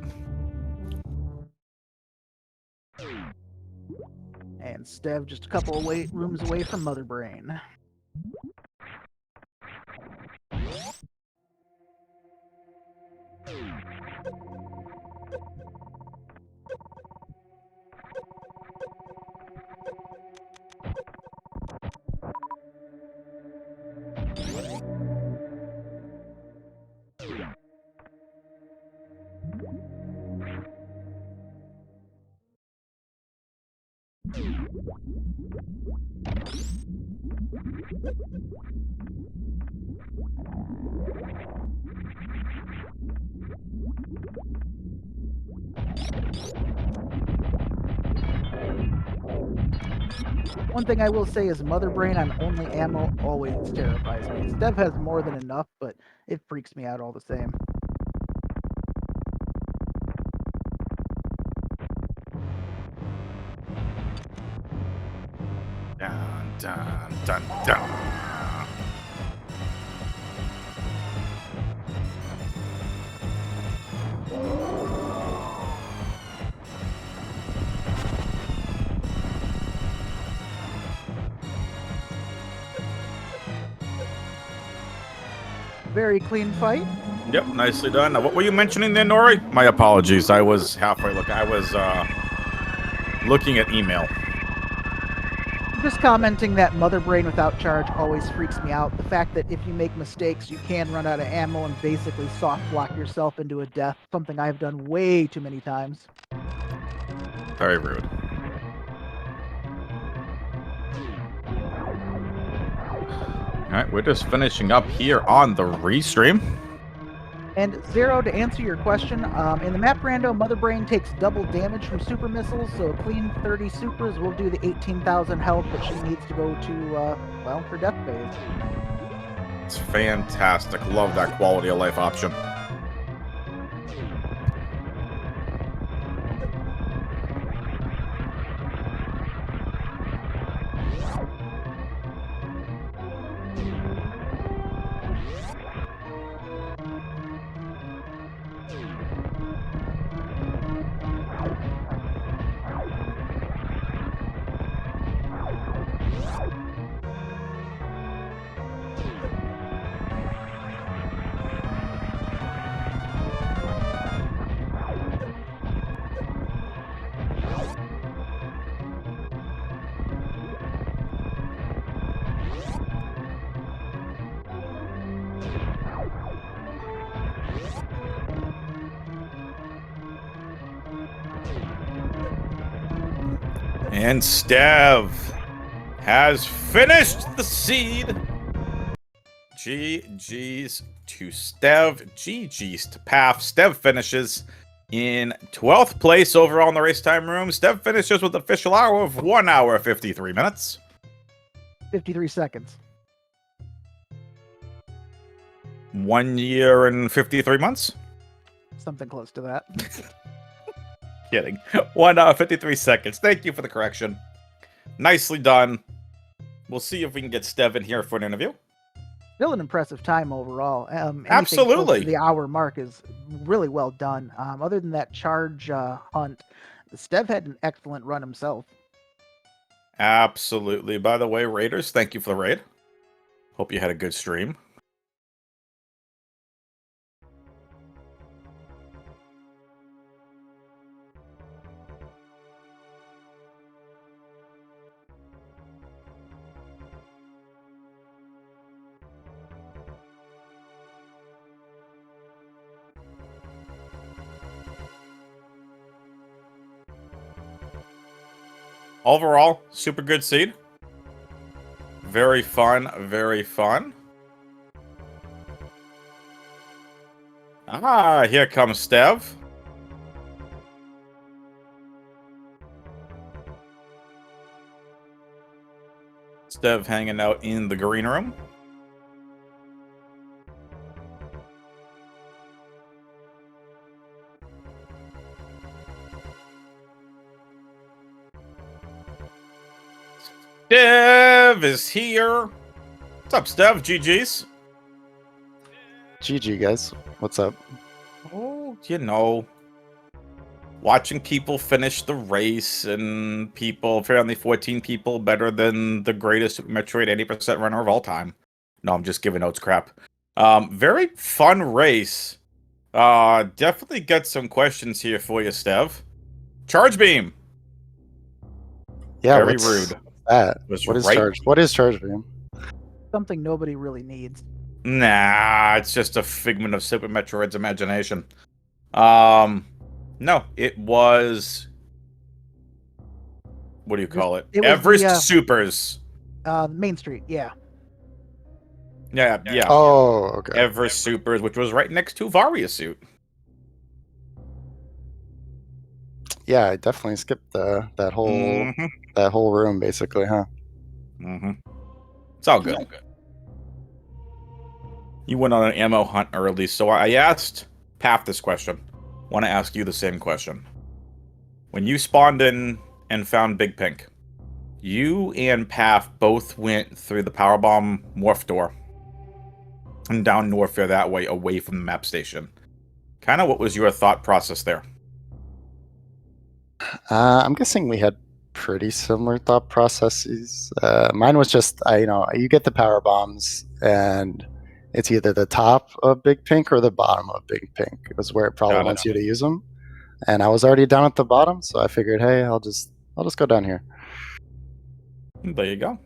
And Stev just a couple of rooms away from Mother Brain. One thing I will say is Mother Brain on only ammo always terrifies me. Stev has more than enough, but it freaks me out all the same. Dun. very clean fight. Yep, nicely done. Now, what were you mentioning there, Nori? My apologies. I was halfway looking at email. Just commenting that Mother Brain without charge always freaks me out. The fact that if you make mistakes, you can run out of ammo and basically soft block yourself into a death. Something I've done way too many times. Very rude. Alright, we're just finishing up here on the restream. And Zero, to answer your question, in the map Rando, Mother Brain takes double damage from super missiles, so a clean 30 supers will do the 18,000 health that she needs to go to, well, her death phase. It's fantastic. Love that quality of life option. And Stev has finished the seed. GG's to Stev. GG's to Paf. Stev finishes in 12th place overall in the race time room. Stev finishes with an official hour of 1 hour 53 minutes. 53 seconds. 1 year and 53 months? Something close to that. Kidding. 1 hour 53 seconds. Thank you for the correction. Nicely done. We'll see if we can get Stev in here for an interview. Still an impressive time overall. Anything Absolutely. close to the hour mark is really well done. Other than that charge hunt, Stev had an excellent run himself. Absolutely. By the way, Raiders, thank you for the raid. Hope you had a good stream. Overall, super good seed. Very fun, very fun. Ah, here comes Stev. Stev hanging out in the green room. Stev is here. What's up, Stev? GG's. GG, guys. What's up? Oh, you know, watching people finish the race and people, apparently 14 people better than the greatest Metroid 80% runner of all time. No, I'm just giving notes crap. Very fun race. Definitely got some questions here for you, Stev. Charge beam. Yeah, Very what's rude. that? Was What is right- charge? What is charge beam? Something nobody really needs. Nah, it's just a figment of Super Metroid's imagination. No, it was. What do you call it? It was Everest the, Supers. Main Street, yeah. Yeah. Oh, okay. Everest Supers, which was right next to Varia Suit. Yeah, I definitely skipped that whole room, basically, huh? It's all good. You went on an ammo hunt early, so I asked Paf this question. Want to ask you the same question. When you spawned in and found Big Pink, you and Paf both went through the Powerbomb morph door and down Norfair that way, away from the map station. Kind of what was your thought process there? I'm guessing we had pretty similar thought processes. Mine was just, you get the power bombs, and it's either the top of Big Pink or the bottom of Big Pink. It was where it probably Got it. wants you to use them. And I was already down at the bottom, so I figured, hey, I'll just go down here. There you go.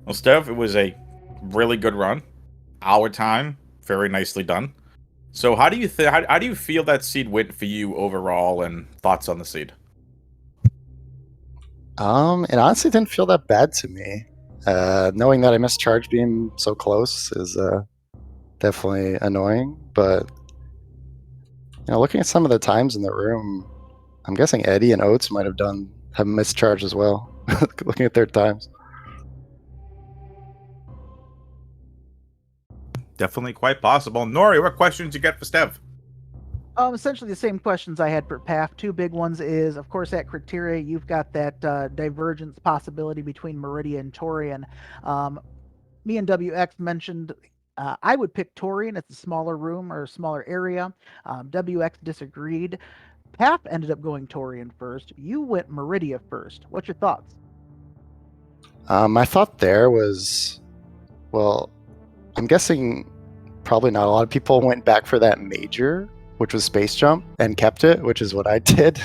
Well, Steph, it was a really good run. Our time, very nicely done. So, how do you how do you feel that seed went for you overall, and thoughts on the seed? It honestly didn't feel that bad to me. Knowing that I missed charge beam so close is definitely annoying. But looking at some of the times in the room, I'm guessing Eddie and Oates might have missed charge as well. Looking at their times. Definitely quite possible. Nori, what questions you get for Steph? Essentially the same questions I had for PAF. Two big ones is, of course, at Criteria, you've got that divergence possibility between Meridia and Torian. Me and WX mentioned I would pick Torian. It's a smaller room or a smaller area. WX disagreed. PAF ended up going Torian first. You went Meridia first. What's your thoughts? My thought there was, well, I'm guessing probably not a lot of people went back for that major, which was Space Jump, and kept it, which is what I did.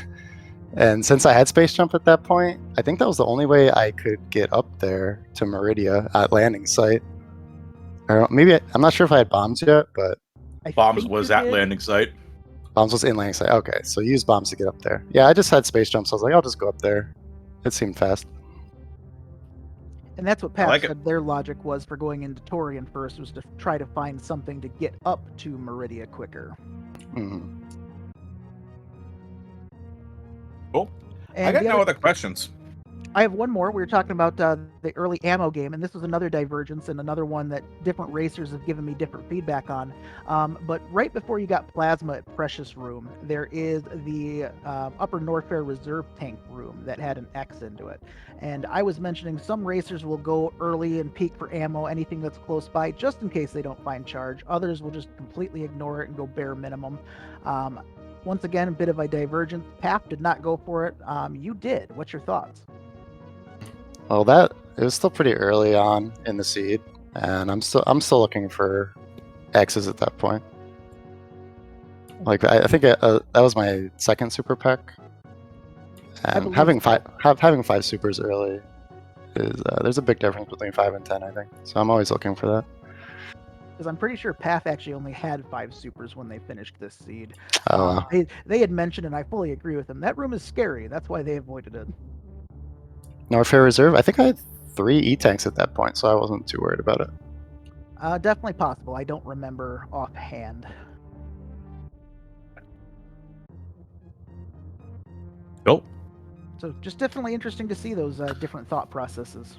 And since I had Space Jump at that point, I think that was the only way I could get up there to Meridia at landing site. Maybe I'm not sure if I had bombs yet, but Bombs was at landing site. bombs was in landing site. Okay, so use bombs to get up there. Yeah, I just had Space Jump, so I was like, I'll just go up there. It seemed fast. And that's what PAF like said their logic was for going into Torian first, was to try to find something to get up to Meridia quicker. Mhm. Cool. And I got the no other- other questions. I have one more. We were talking about the early ammo game, and this was another divergence and another one that different racers have given me different feedback on. But right before you got Plasma at Precious Room, there is the Upper Norfair Reserve Tank room that had an X into it. And I was mentioning some racers will go early and peek for ammo, anything that's close by, just in case they don't find charge. Others will just completely ignore it and go bare minimum. Once again, a bit of a divergence. PAF did not go for it. You did. What's your thoughts? Well, it was still pretty early on in the seed, and I'm still looking for X's at that point. Like I think that was my second super pack, and having five supers early is there's a big difference between 5 and 10, I think. So I'm always looking for that. Because I'm pretty sure PAF actually only had 5 supers when they finished this seed. Oh, They had mentioned, and I fully agree with them, that room is scary. That's why they avoided it. Norfair Reserve. I think I had 3 E-tanks at that point, so I wasn't too worried about it. Definitely possible. I don't remember offhand. Cool. So just definitely interesting to see those different thought processes.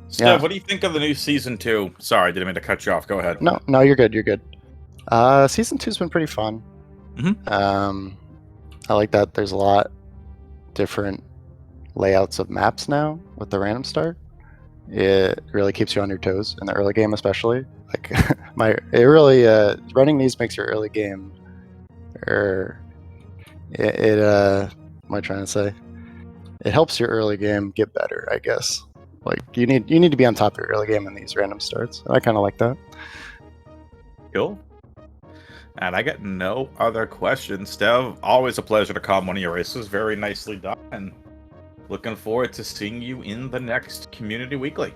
Steph, Yeah. what do you think of the new season 2? Sorry, didn't mean to cut you off. Go ahead. No, you're good. You're good. Season 2's been pretty fun. Mhm. I like that there's a lot different layouts of maps now with the random start. It really keeps you on your toes in the early game, especially. Like it really running these makes your early game, or what am I trying to say? It helps your early game get better, I guess. Like you need to be on top of your early game in these random starts. I kind of like that. Cool. And I got no other questions. Steph, always a pleasure to come one of your races. Very nicely done. And looking forward to seeing you in the next Community Weekly.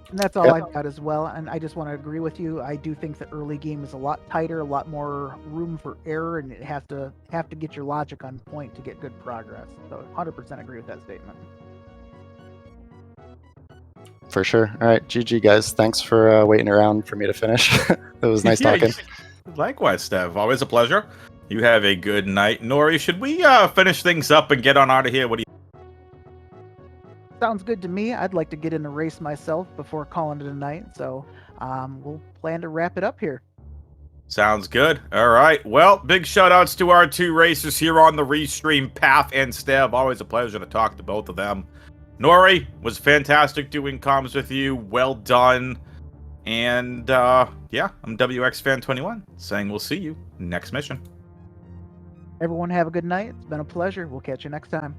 And that's all Yep. I've got as well. And I just want to agree with you. I do think the early game is a lot tighter, a lot more room for error, and it have to get your logic on point to get good progress. So 100% agree with that statement. For sure. All right, GG guys. Thanks for waiting around for me to finish. It was nice Yeah, talking. Likewise, Steph. Always a pleasure. You have a good night. Nori, should we finish things up and get on out of here? What do you... Sounds good to me. I'd like to get in a race myself before calling it a night. So we'll plan to wrap it up here. Sounds good. All right. Well, big shout outs to our 2 racers here on the Restream, PAF and Steph. Always a pleasure to talk to both of them. Nori, was fantastic doing comms with you. Well done. And yeah, I'm WXFan21 saying we'll see you next mission. Everyone have a good night. It's been a pleasure. We'll catch you next time.